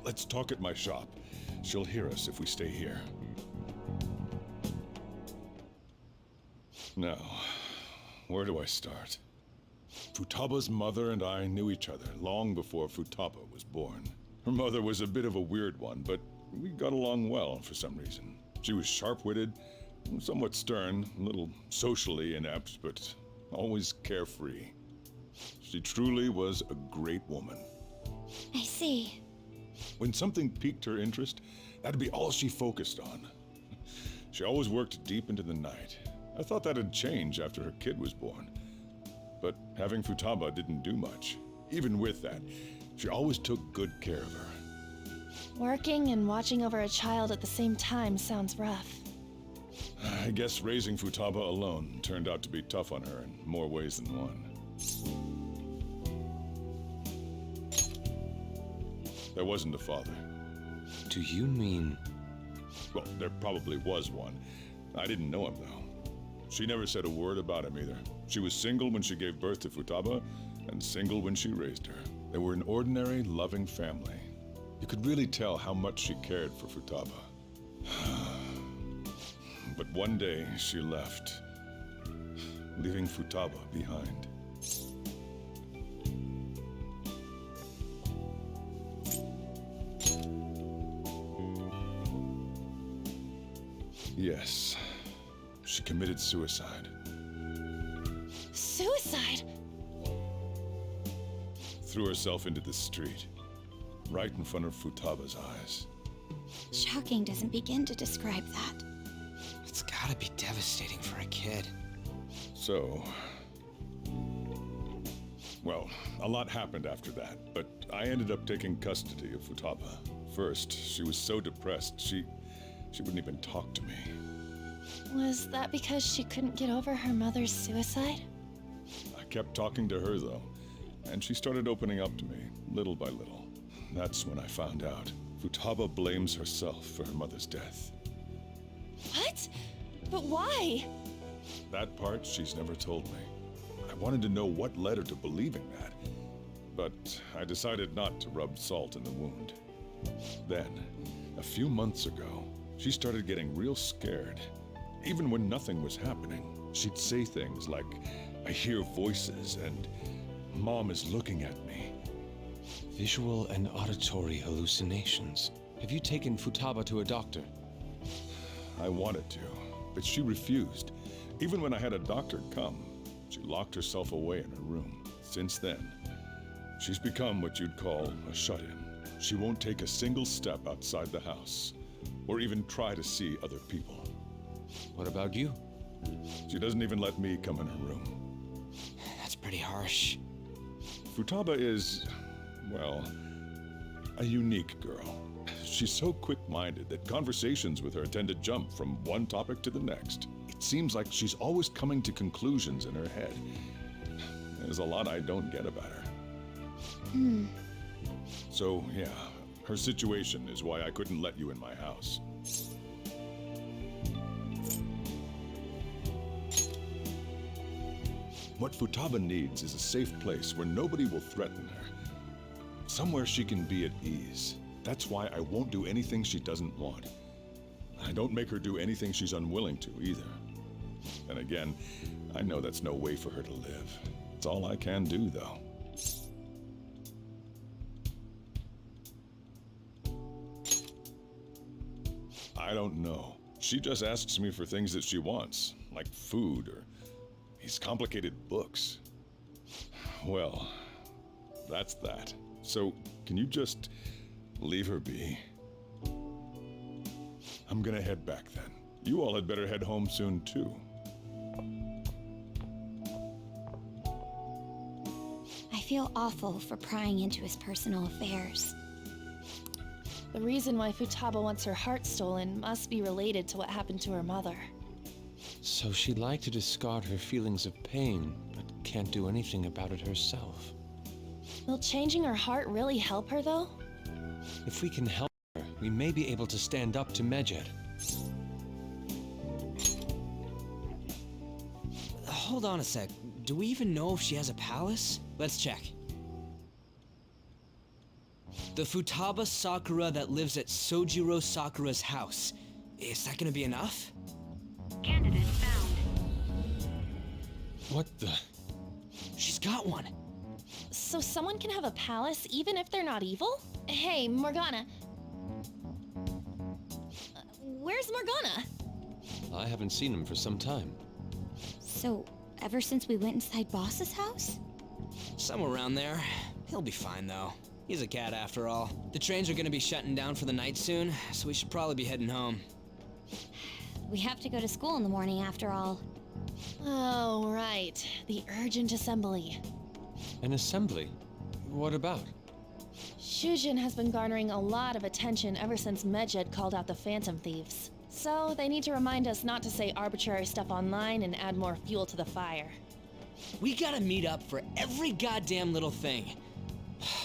Let's talk at my shop. She'll hear us if we stay here. Now, where do I start? Futaba's mother and I knew each other long before Futaba was born. Her mother was a bit of a weird one, but we got along well for some reason. She was sharp-witted, somewhat stern, a little socially inept, but always carefree. She truly was a great woman. I see. When something piqued her interest, that'd be all she focused on. She always worked deep into the night. I thought that'd change after her kid was born. But having Futaba didn't do much. Even with that, she always took good care of her. Working and watching over a child at the same time sounds rough. I guess raising Futaba alone turned out to be tough on her in more ways than one. There wasn't a father. Do you mean... Well, there probably was one. I didn't know him, though. She never said a word about him either. She was single when she gave birth to Futaba, and single when she raised her. They were an ordinary, loving family. You could really tell how much she cared for Futaba. But one day she left, leaving Futaba behind. Yes, she committed suicide. Suicide? Threw herself into the street, right in front of Futaba's eyes. Shocking doesn't begin to describe that. It's gotta be devastating for a kid. So... well, a lot happened after that, but I ended up taking custody of Futaba. First, she was so depressed, she wouldn't even talk to me. Was that because she couldn't get over her mother's suicide? I kept talking to her, though, and she started opening up to me, little by little. That's when I found out. Futaba blames herself for her mother's death. What? But why? That part she's never told me. I wanted to know what led her to believing that, but I decided not to rub salt in the wound. Then, a few months ago, she started getting real scared. Even when nothing was happening, she'd say things like, "I hear voices," and "Mom is looking at me." Visual and auditory hallucinations. Have you taken Futaba to a doctor? I wanted to, but she refused. Even when I had a doctor come, she locked herself away in her room. Since then, she's become what you'd call a shut-in. She won't take a single step outside the house, or even try to see other people. What about you? She doesn't even let me come in her room. That's pretty harsh. Futaba is, well, a unique girl. She's so quick-minded that conversations with her tend to jump from one topic to the next. It seems like she's always coming to conclusions in her head. There's a lot I don't get about her. So, yeah, her situation is why I couldn't let you in my house. What Futaba needs is a safe place where nobody will threaten her. Somewhere she can be at ease. That's why I won't do anything she doesn't want. I don't make her do anything she's unwilling to, either. And again, I know that's no way for her to live. It's all I can do, though. I don't know. She just asks me for things that she wants, like food or these complicated books. Well, that's that. So, can you just leave her be? I'm gonna head back then. You all had better head home soon, too. I feel awful for prying into his personal affairs. The reason why Futaba wants her heart stolen must be related to what happened to her mother. So she'd like to discard her feelings of pain, but can't do anything about it herself. Will changing her heart really help her, though? If we can help her, we may be able to stand up to Medjed. Hold on a sec. Do we even know if she has a palace? Let's check. The Futaba Sakura that lives at Sojiro Sakura's house. Is that gonna be enough? Candidate found. What the? She's got one. So someone can have a palace even if they're not evil? Hey, Morgana. Where's Morgana? I haven't seen him for some time. So, ever since we went inside Boss's house? Somewhere around there. He'll be fine, though. He's a cat, after all. The trains are gonna be shutting down for the night soon, so we should probably be heading home. We have to go to school in the morning, after all. Oh, right. The urgent assembly. An assembly? What about? Shujin has been garnering a lot of attention ever since Medjed called out the Phantom Thieves. So, they need to remind us not to say arbitrary stuff online and add more fuel to the fire. We gotta meet up for every goddamn little thing.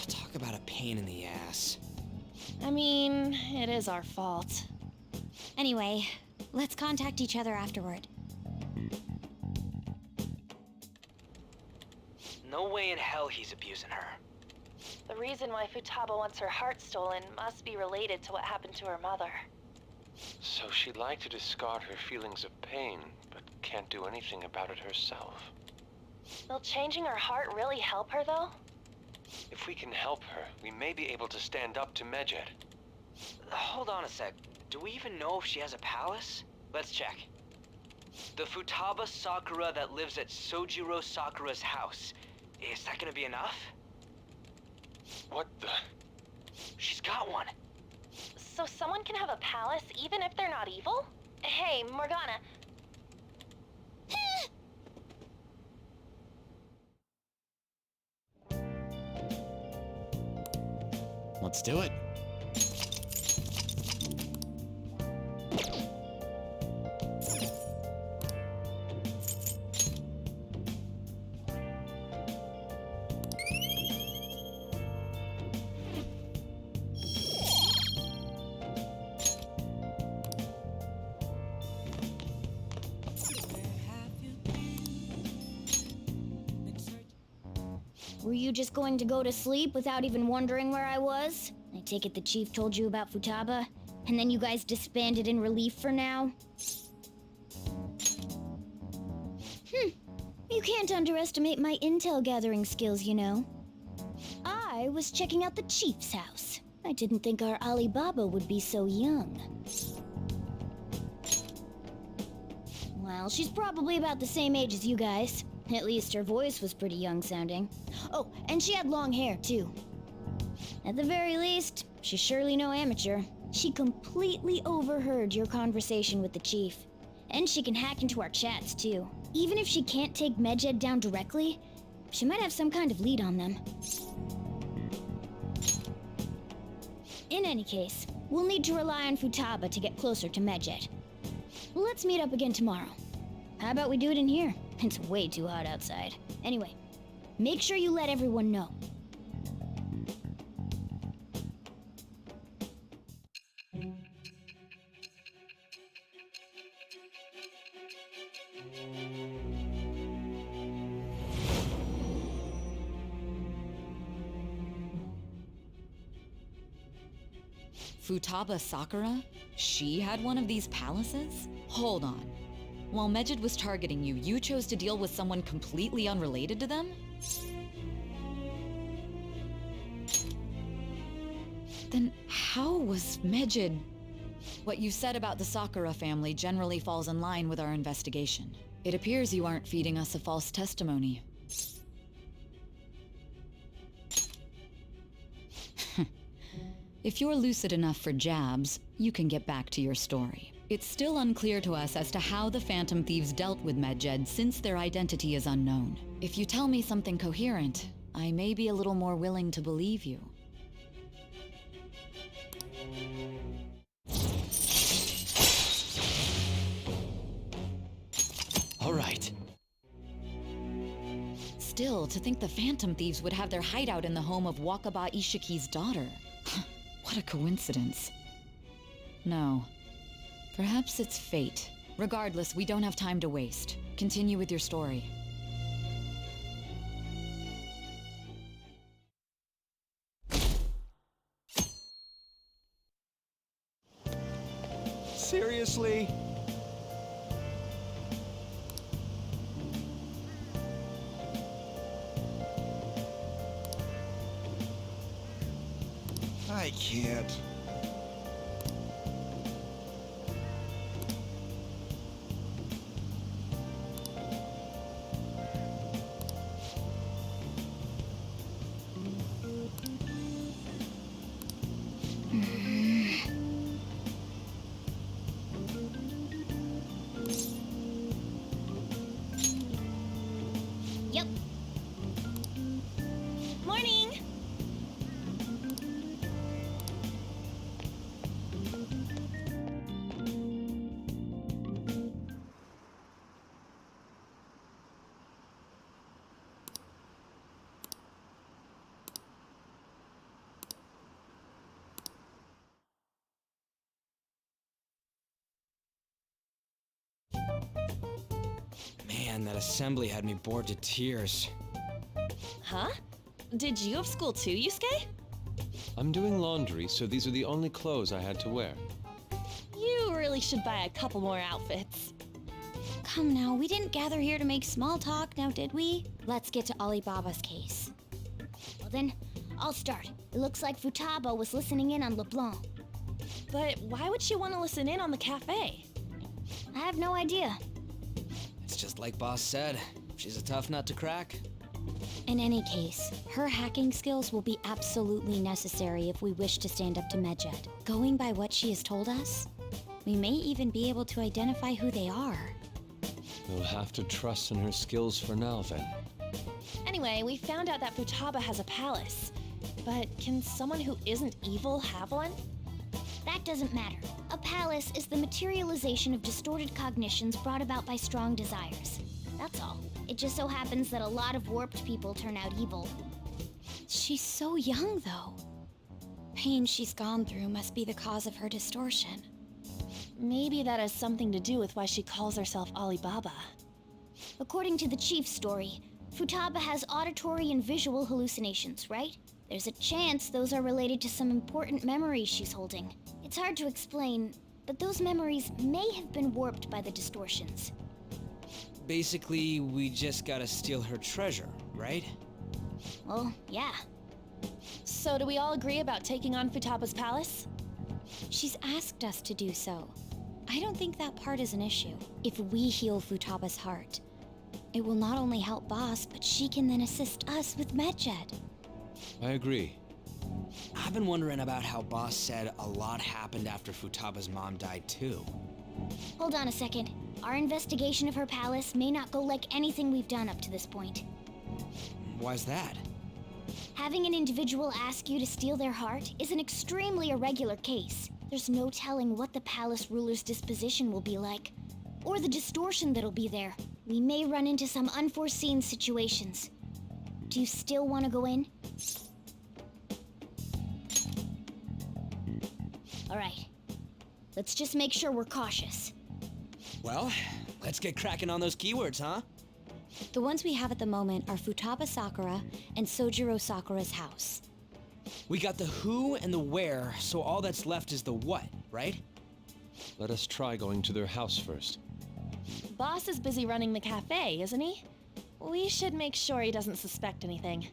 Talk about a pain in the ass. I mean, it is our fault. Anyway, let's contact each other afterward. No way in hell he's abusing her. The reason why Futaba wants her heart stolen must be related to what happened to her mother. So she'd like to discard her feelings of pain, but can't do anything about it herself. Will changing her heart really help her, though? If we can help her, we may be able to stand up to Medjed. Hold on a sec. Do we even know if she has a palace? Let's check. The Futaba Sakura that lives at Sojiro Sakura's house. Is that gonna be enough? What the? She's got one. So someone can have a palace even if they're not evil? Hey, Morgana. Let's do it. Were you just going to go to sleep without even wondering where I was? I take it the chief told you about Futaba, and then you guys disbanded in relief for now? You can't underestimate my intel gathering skills, you know. I was checking out the chief's house. I didn't think our Alibaba would be so young. Well, she's probably about the same age as you guys. At least her voice was pretty young sounding. Oh, and she had long hair, too. At the very least, she's surely no amateur. She completely overheard your conversation with the chief. And she can hack into our chats, too. Even if she can't take Medjed down directly, she might have some kind of lead on them. In any case, we'll need to rely on Futaba to get closer to Medjed. Let's meet up again tomorrow. How about we do it in here? It's way too hot outside. Anyway, make sure you let everyone know. Futaba Sakura? She had one of these palaces? Hold on. While Medjed was targeting you, you chose to deal with someone completely unrelated to them? Then how was Medjed? What you said about the Sakura family generally falls in line with our investigation. It appears you aren't feeding us a false testimony. If you're lucid enough for jabs, you can get back to your story. It's still unclear to us as to how the Phantom Thieves dealt with Medjed since their identity is unknown. If you tell me something coherent, I may be a little more willing to believe you. All right. Still, to think the Phantom Thieves would have their hideout in the home of Wakaba Ishiki's daughter. What a coincidence. No. Perhaps it's fate. Regardless, we don't have time to waste. Continue with your story. Seriously? I can't. Yep. Morning! Man, that assembly had me bored to tears. Huh? Did you have school too, I'm doing laundry, so these are the only clothes I had to wear. You really should buy a couple more outfits. Come now, we didn't gather here to make small talk, now did we? Let's get to Alibaba's case. Well then, I'll start. It looks like Futaba was listening in on LeBlanc. But why would she want to listen in on the cafe? I have no idea. It's just like Boss said. She's a tough nut to crack. In any case, her hacking skills will be absolutely necessary if we wish to stand up to Medjed. Going by what she has told us, we may even be able to identify who they are. We'll have to trust in her skills for now, then. Anyway, we found out that Futaba has a palace. But can someone who isn't evil have one? That doesn't matter. A palace is the materialization of distorted cognitions brought about by strong desires. That's all. It just so happens that a lot of warped people turn out evil. She's so young, though. Pain she's gone through must be the cause of her distortion. Maybe that has something to do with why she calls herself Alibaba. According to the chief's story, Futaba has auditory and visual hallucinations, right? There's a chance those are related to some important memories she's holding. It's hard to explain, but those memories may have been warped by the distortions. Basically, we just gotta steal her treasure, right? Well, yeah. So do we all agree about taking on Futaba's palace? She's asked us to do so. I don't think that part is an issue. If we heal Futaba's heart, it will not only help Boss, but she can then assist us with Medjed. I agree. I've been wondering about how Boss said a lot happened after Futaba's mom died, too. Hold on a second. Our investigation of her palace may not go like anything we've done up to this point. Why's that? Having an individual ask you to steal their heart is an extremely irregular case. There's no telling what the palace ruler's disposition will be like, or the distortion that'll be there. We may run into some unforeseen situations. Do you still want to go in? All right. Let's just make sure we're cautious. Well, let's get cracking on those keywords, huh? The ones we have at the moment are Futaba Sakura and Sojiro Sakura's house. We got the who and the where, so all that's left is the what, right? Let us try going to their house first. Boss is busy running the cafe, isn't he? We should make sure he doesn't suspect anything.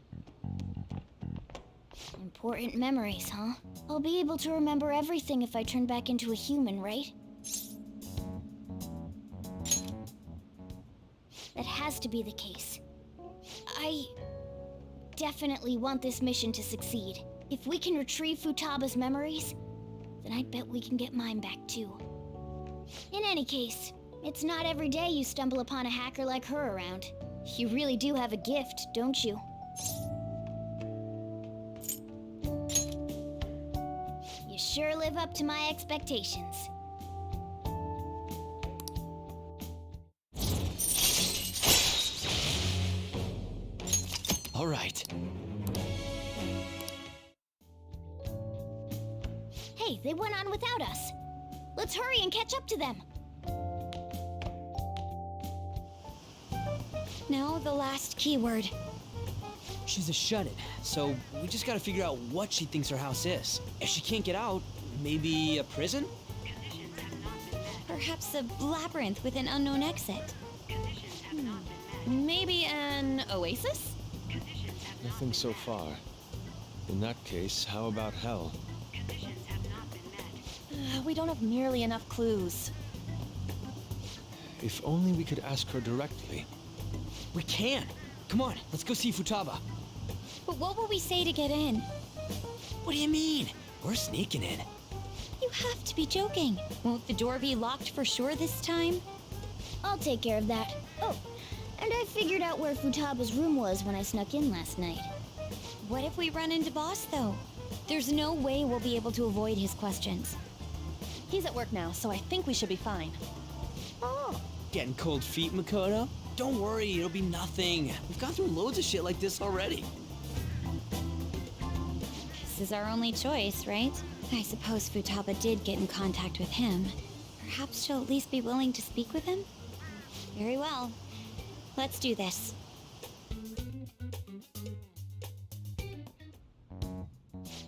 Important memories, huh? I'll be able to remember everything if I turn back into a human, right? That has to be the case. I definitely want this mission to succeed. If we can retrieve Futaba's memories, then I bet we can get mine back too. In any case, it's not every day you stumble upon a hacker like her around. You really do have a gift, don't you? You sure live up to my expectations. All right. Hey, they went on without us. Let's hurry and catch up to them. Now the last keyword. She's a shut-in, so we just gotta figure out what she thinks her house is. If she can't get out, maybe a prison? Perhaps a labyrinth with an unknown exit. Maybe an oasis? Nothing so far. In that case, how about hell? We don't have nearly enough clues. If only we could ask her directly. We can! Come on, let's go see Futaba. But what will we say to get in? What do you mean? We're sneaking in. You have to be joking. Won't the door be locked for sure this time? I'll take care of that. Oh, and I figured out where Futaba's room was when I snuck in last night. What if we run into Boss, though? There's no way we'll be able to avoid his questions. He's at work now, so I think we should be fine. Oh, getting cold feet, Makoto? Don't worry, it'll be nothing. We've gone through loads of shit like this already. This is our only choice, right? I suppose Futaba did get in contact with him. Perhaps she'll at least be willing to speak with him? Very well. Let's do this.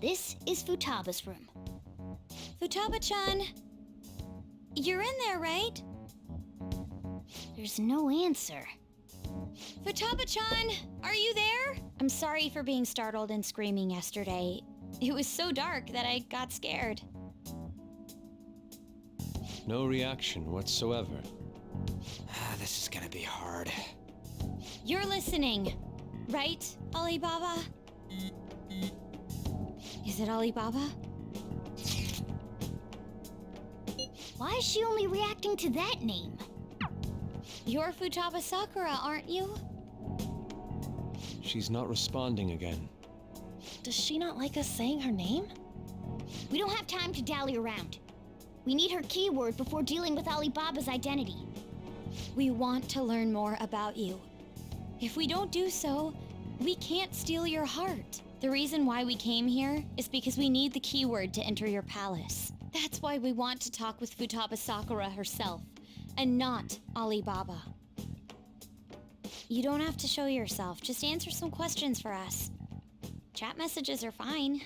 This is Futaba's room. Futaba-chan! You're in there, right? There's no answer. Futaba-chan, are you there? I'm sorry for being startled and screaming yesterday. It was so dark that I got scared. No reaction whatsoever. This is gonna be hard. You're listening, right, Alibaba? Is it Alibaba? Why is she only reacting to that name? You're Futaba Sakura, aren't you? She's not responding again. Does she not like us saying her name? We don't have time to dally around. We need her keyword before dealing with Alibaba's identity. We want to learn more about you. If we don't do so, we can't steal your heart. The reason why we came here is because we need the keyword to enter your palace. That's why we want to talk with Futaba Sakura herself, and not Alibaba. You don't have to show yourself, just answer some questions for us. Chat messages are fine.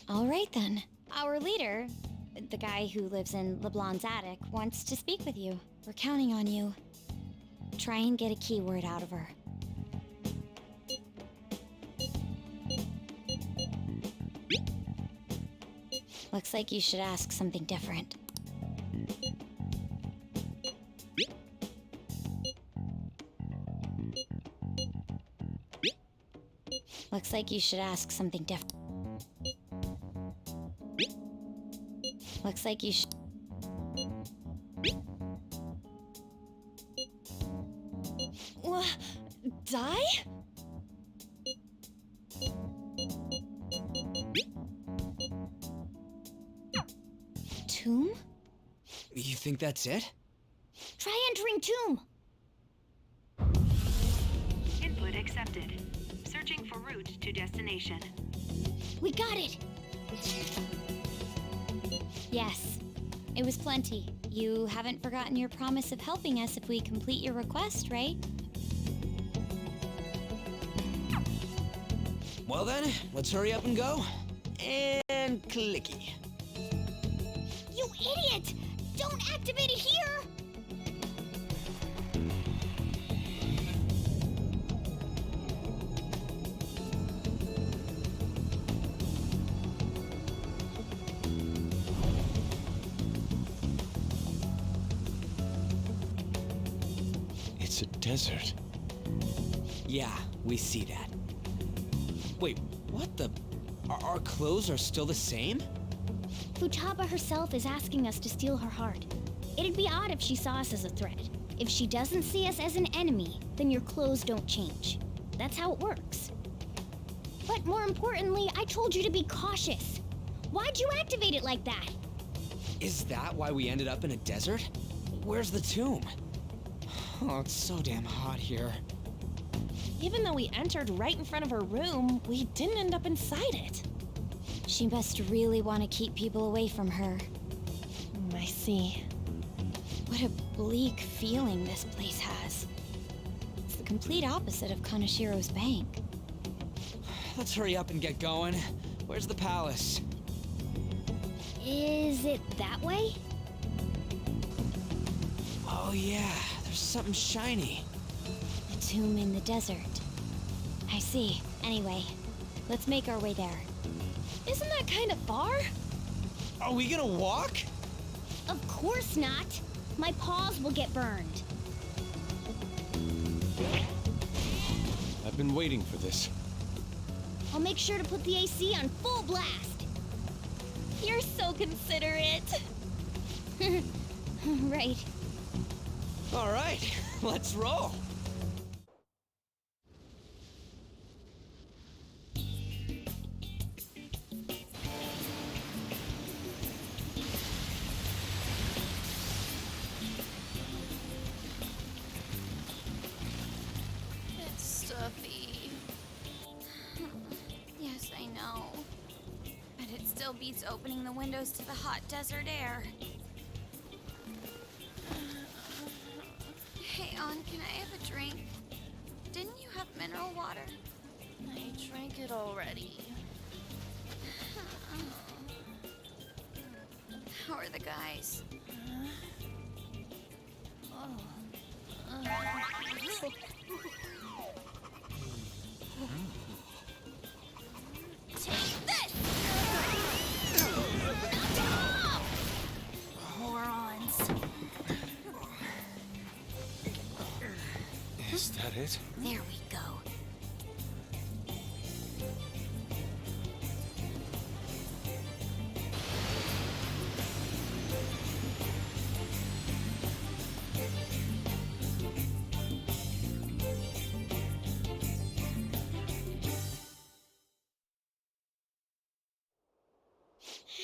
All right then. Our leader, the guy who lives in LeBlanc's attic, wants to speak with you. We're counting on you. Try and get a keyword out of her. Looks like you should ask something different. Looks like you should ask something different. Looks like you should... Die? Tomb? You think that's it? Try entering tomb! Input accepted. Searching for route to destination. We got it! Yes. It was plenty. You haven't forgotten your promise of helping us if we complete your request, right? Well then, let's hurry up and go. And clicky. You idiot! Don't activate it here! It's a desert. Yeah, we see that. Wait, what the... Our clothes are still the same? Futaba herself is asking us to steal her heart. It'd be odd if she saw us as a threat. If she doesn't see us as an enemy, then your clothes don't change. That's how it works. But more importantly, I told you to be cautious. Why'd you activate it like that? Is that why we ended up in a desert? Where's the tomb? Oh, it's so damn hot here. Even though we entered right in front of her room, we didn't end up inside it. She must really want to keep people away from her. I see. What a bleak feeling this place has. It's the complete opposite of Kanashiro's bank. Let's hurry up and get going. Where's the palace? Is it that way? Oh yeah, there's something shiny. A tomb in the desert. I see. Anyway, let's make our way there. Isn't that kind of far? Are we gonna walk? Of course not. My paws will get burned. I've been waiting for this. I'll make sure to put the AC on full blast. You're so considerate. Right. All right, let's roll. It's stuffy. Yes, I know. But it still beats opening the windows to the hot desert air. Hey, On, can I have a drink? Didn't you have mineral water? I drank it already. How are the guys? Take this! Morons. Is that it? There we go.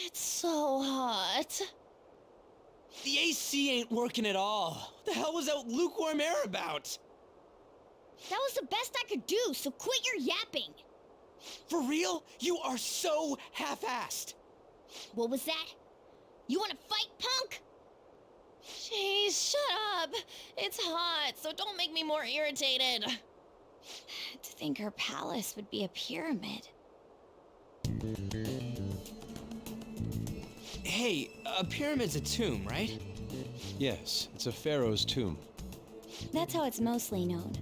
It's so hot. The AC ain't working at all. What the hell was that lukewarm air about? That was the best I could do, so quit your yapping. For real? You are so half-assed. What was that? You want to fight, punk? Jeez, shut up. It's hot, so don't make me more irritated. To think her palace would be a pyramid. Hey, a pyramid's a tomb, right? Yes, it's a pharaoh's tomb. That's how it's mostly known.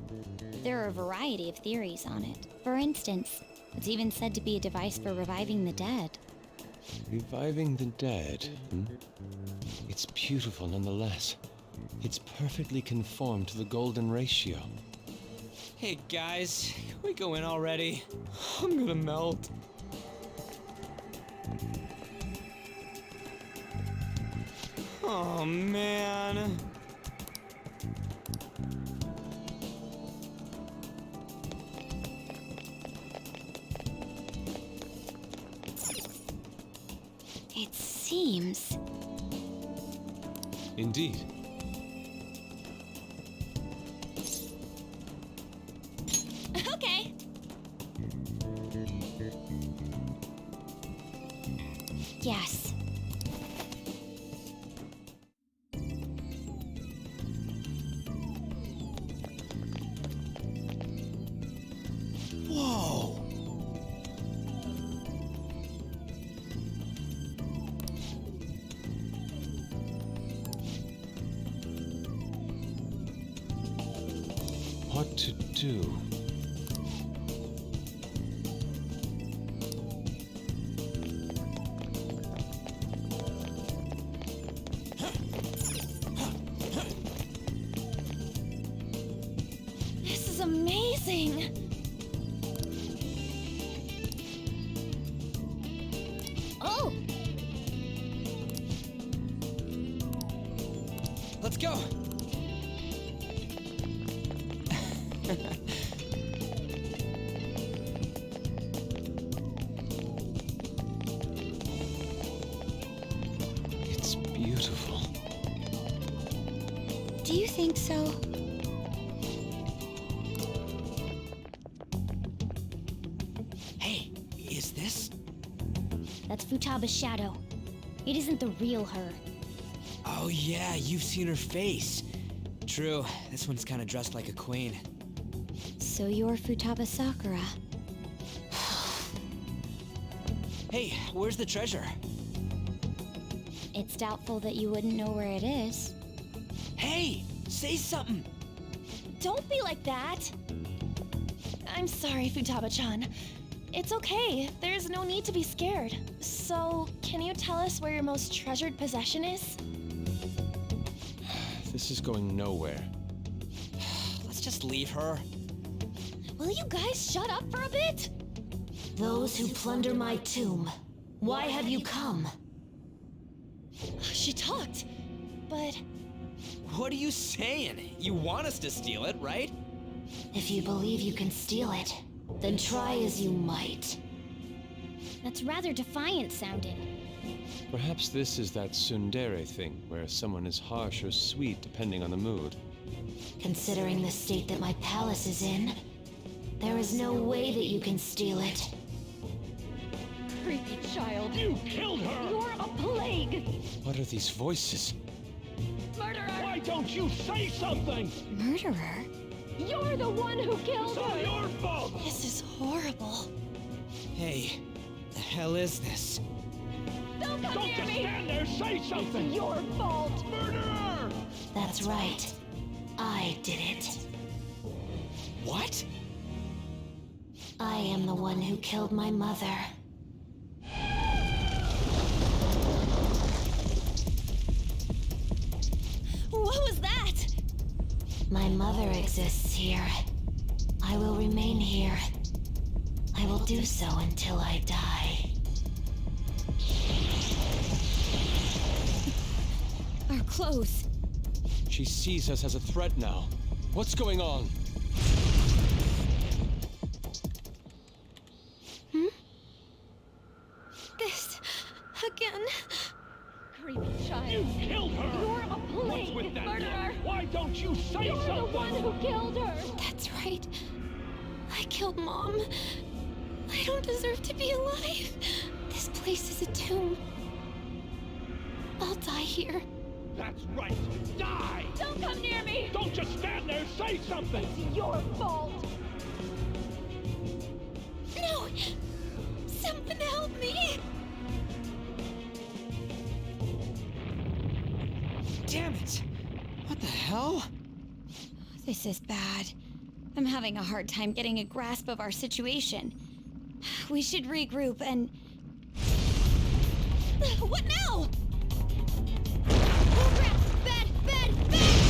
There are a variety of theories on it. For instance, it's even said to be a device for reviving the dead. Reviving the dead, hmm? It's beautiful nonetheless. It's perfectly conformed to the golden ratio. Hey guys, can we go in already? I'm gonna melt. Oh man. It seems... Indeed. Okay. Yes. Whoa! What to do? This is amazing. Oh! Let's go! It's beautiful. Do you think so? Hey, is this? That's Futaba's shadow. It isn't the real her. Oh yeah, you've seen her face. True, this one's kind of dressed like a queen. So you're Futaba Sakura. Hey, where's the treasure? It's doubtful that you wouldn't know where it is. Hey, say something! Don't be like that. I'm sorry, Futaba-chan. It's okay. There's no need to be scared. So, can you tell us where your most treasured possession is? This is going nowhere. Let's just leave her. Will you guys shut up for a bit? Those who plunder my tomb, why have you come? She talked, but... What are you saying? You want us to steal it, right? If you believe you can steal it, then try as you might. That's rather defiant sounding. Perhaps this is that tsundere thing, where someone is harsh or sweet depending on the mood. Considering the state that my palace is in, there is no way that you can steal it. Creepy child. You killed her! You're a plague! What are these voices? Murderer! Why don't you say something? Murderer? You're the one who killed It's all her! your fault! This is horrible. Hey, the hell is this? The Don't just stand there, say something! It's your fault! Murderer! That's right. I did it. What? I am the one who killed my mother. What was that? My mother exists here. I will remain here. I will do so until I die. Our clothes. She sees us as a threat now. What's going on? This again. Creepy child. You killed her! You're a What's plague with that? murderer! Why don't you say You're something? the one who killed her! That's right. I killed Mom. I don't deserve to be alive. This place is a tomb. I'll die here. That's right. Die! Don't come near me! Don't just stand there, say something! It's your fault! No! Something help me! Damn it! What the hell? This is bad. I'm having a hard time getting a grasp of our situation. We should regroup and... What now? Oh crap! Bad! Bad! Bad!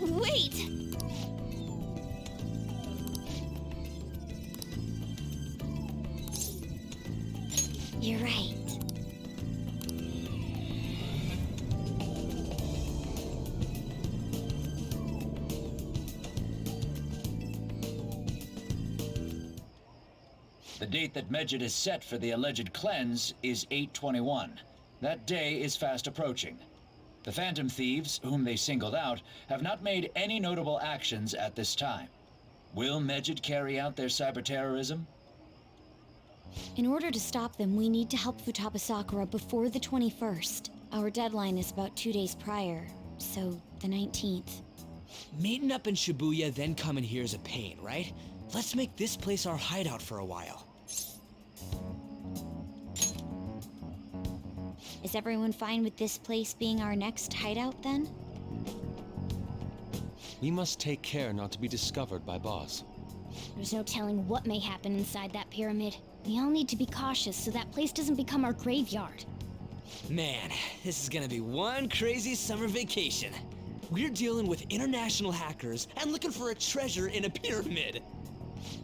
Wait! You're right. The date that Medjed is set for the alleged cleanse is 8/21. That day is fast approaching. The Phantom Thieves, whom they singled out, have not made any notable actions at this time. Will Medjed carry out their cyber-terrorism? In order to stop them, we need to help Futaba Sakura before the 21st. Our deadline is about 2 days prior, so the 19th. Meeting up in Shibuya, then coming here is a pain, right? Let's make this place our hideout for a while. Is everyone fine with this place being our next hideout then? We must take care not to be discovered by Boss. There's no telling what may happen inside that pyramid. We all need to be cautious so that place doesn't become our graveyard. Man, this is gonna be one crazy summer vacation. We're dealing with international hackers and looking for a treasure in a pyramid.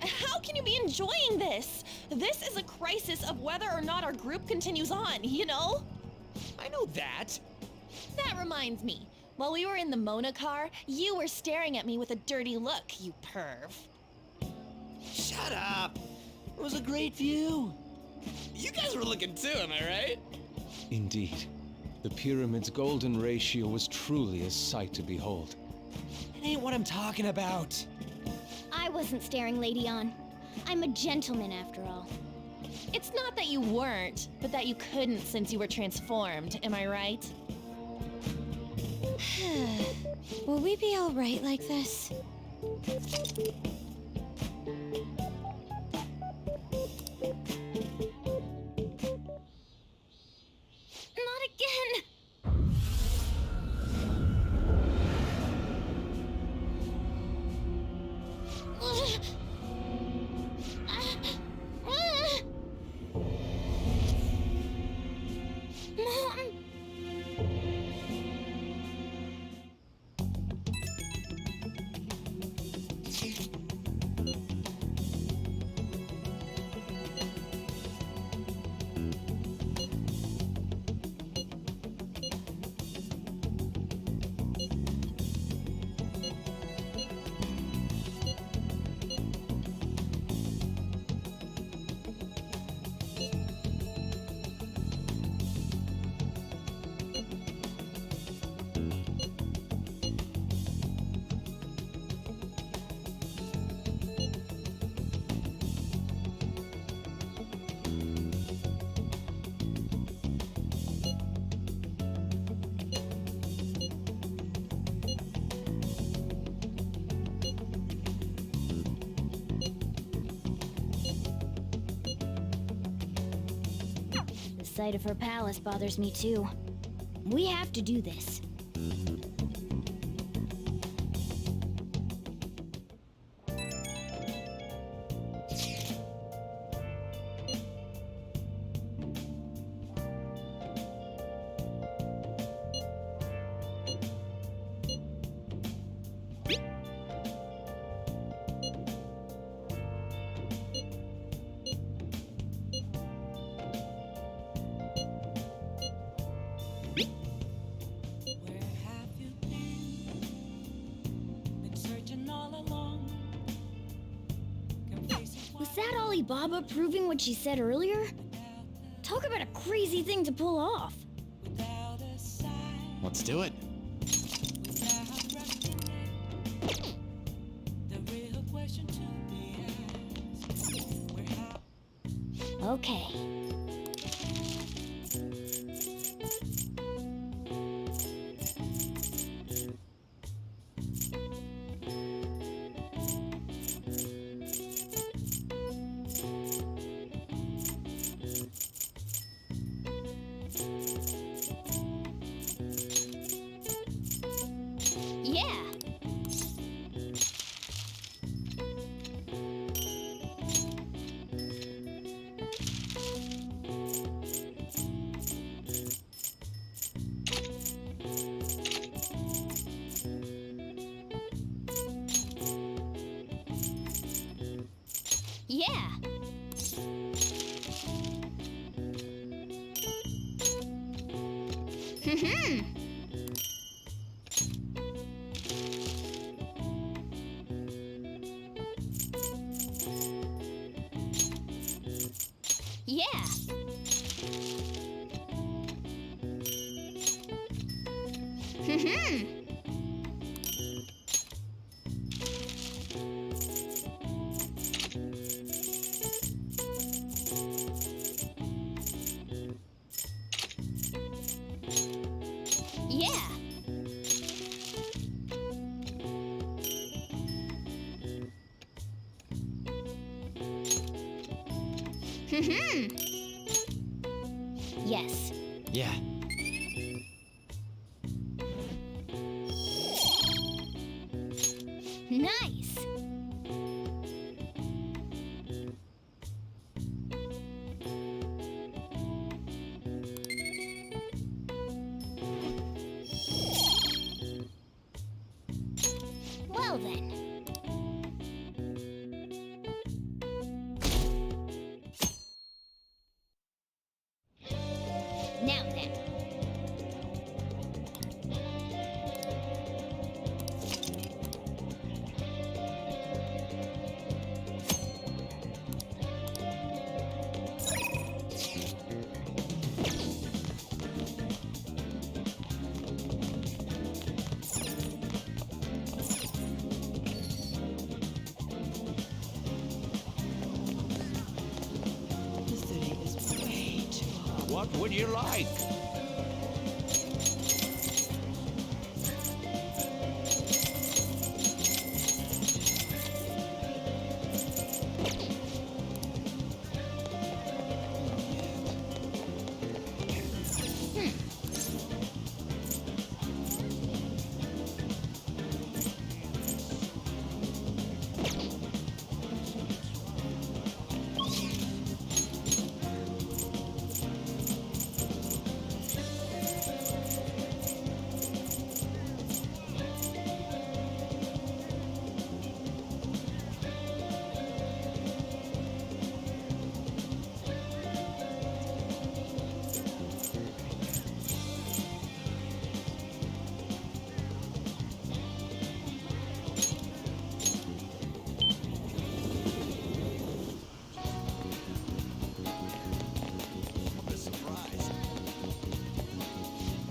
How can you be enjoying this? This is a crisis of whether or not our group continues on, you know? I know that. That reminds me. While we were in the Mona car, you were staring at me with a dirty look, you perv. Shut up. It was a great view. You guys were looking too, am I right? Indeed. The pyramid's golden ratio was truly a sight to behold. It ain't what I'm talking about. I wasn't staring Lady On. I'm a gentleman after all. It's not that you weren't, but that you couldn't since you were transformed, am I right? Will we be all right like this? Not again! Mom! sight of her palace bothers me too. We have to do this. Was that Alibaba proving what she said earlier? Talk about a crazy thing to pull off. Let's do it. Okay. Yeah. Yeah. Yeah. Yeah. Yes. Yeah. Nice. Well then. Now then. This city is way too hot. What would you like?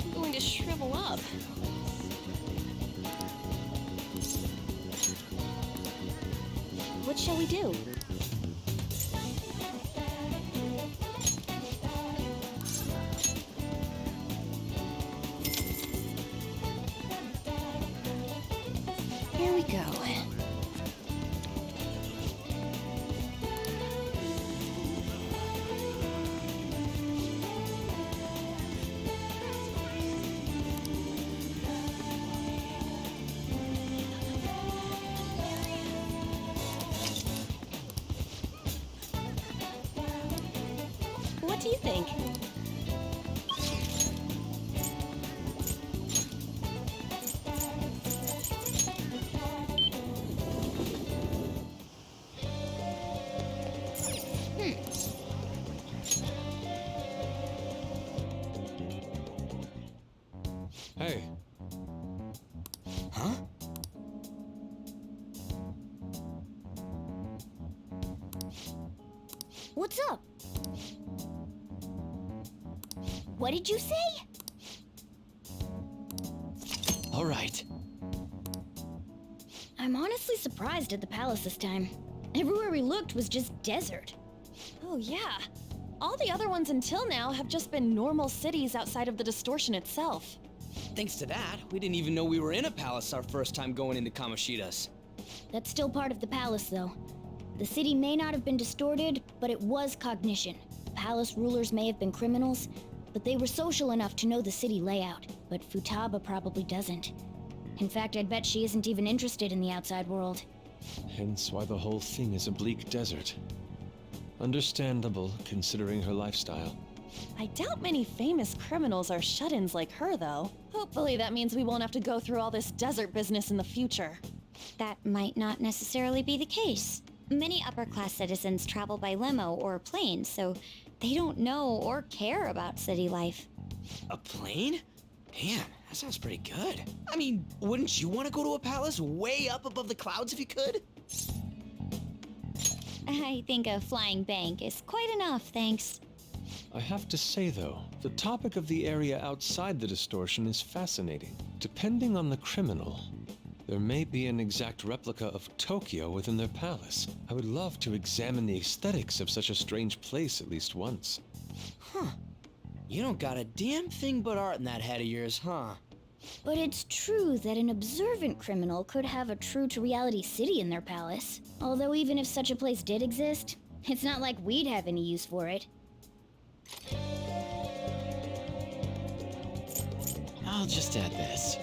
I'm going to shrivel up. What shall we do? Here we go. Hey, Huh? What's up? What did you say? All right. I'm honestly surprised at the palace this time. Everywhere we looked was just desert. Oh, yeah. All the other ones until now have just been normal cities outside of the distortion itself. Thanks to that, we didn't even know we were in a palace our first time going into Kamoshida's. That's still part of the palace, though. The city may not have been distorted, but it was cognition. Palace rulers may have been criminals, but they were social enough to know the city layout. But Futaba probably doesn't. In fact, I'd bet she isn't even interested in the outside world. hence why the whole thing is a bleak desert. Understandable, considering her lifestyle. I doubt many famous criminals are shut-ins like her, though. Hopefully that means we won't have to go through all this desert business in the future. That might not necessarily be the case. Many upper-class citizens travel by limo or plane, so they don't know or care about city life. A plane? Man, that sounds pretty good. I mean, wouldn't you want to go to a palace way up above the clouds if you could? I think a flying bank is quite enough, thanks. I have to say, though, the topic of the area outside the distortion is fascinating. Depending on the criminal, there may be an exact replica of Tokyo within their palace. I would love to examine the aesthetics of such a strange place at least once. Huh. You don't got a damn thing but art in that head of yours, huh? But it's true that an observant criminal could have a true-to-reality city in their palace. Although even if such a place did exist, it's not like we'd have any use for it. I'll just add this.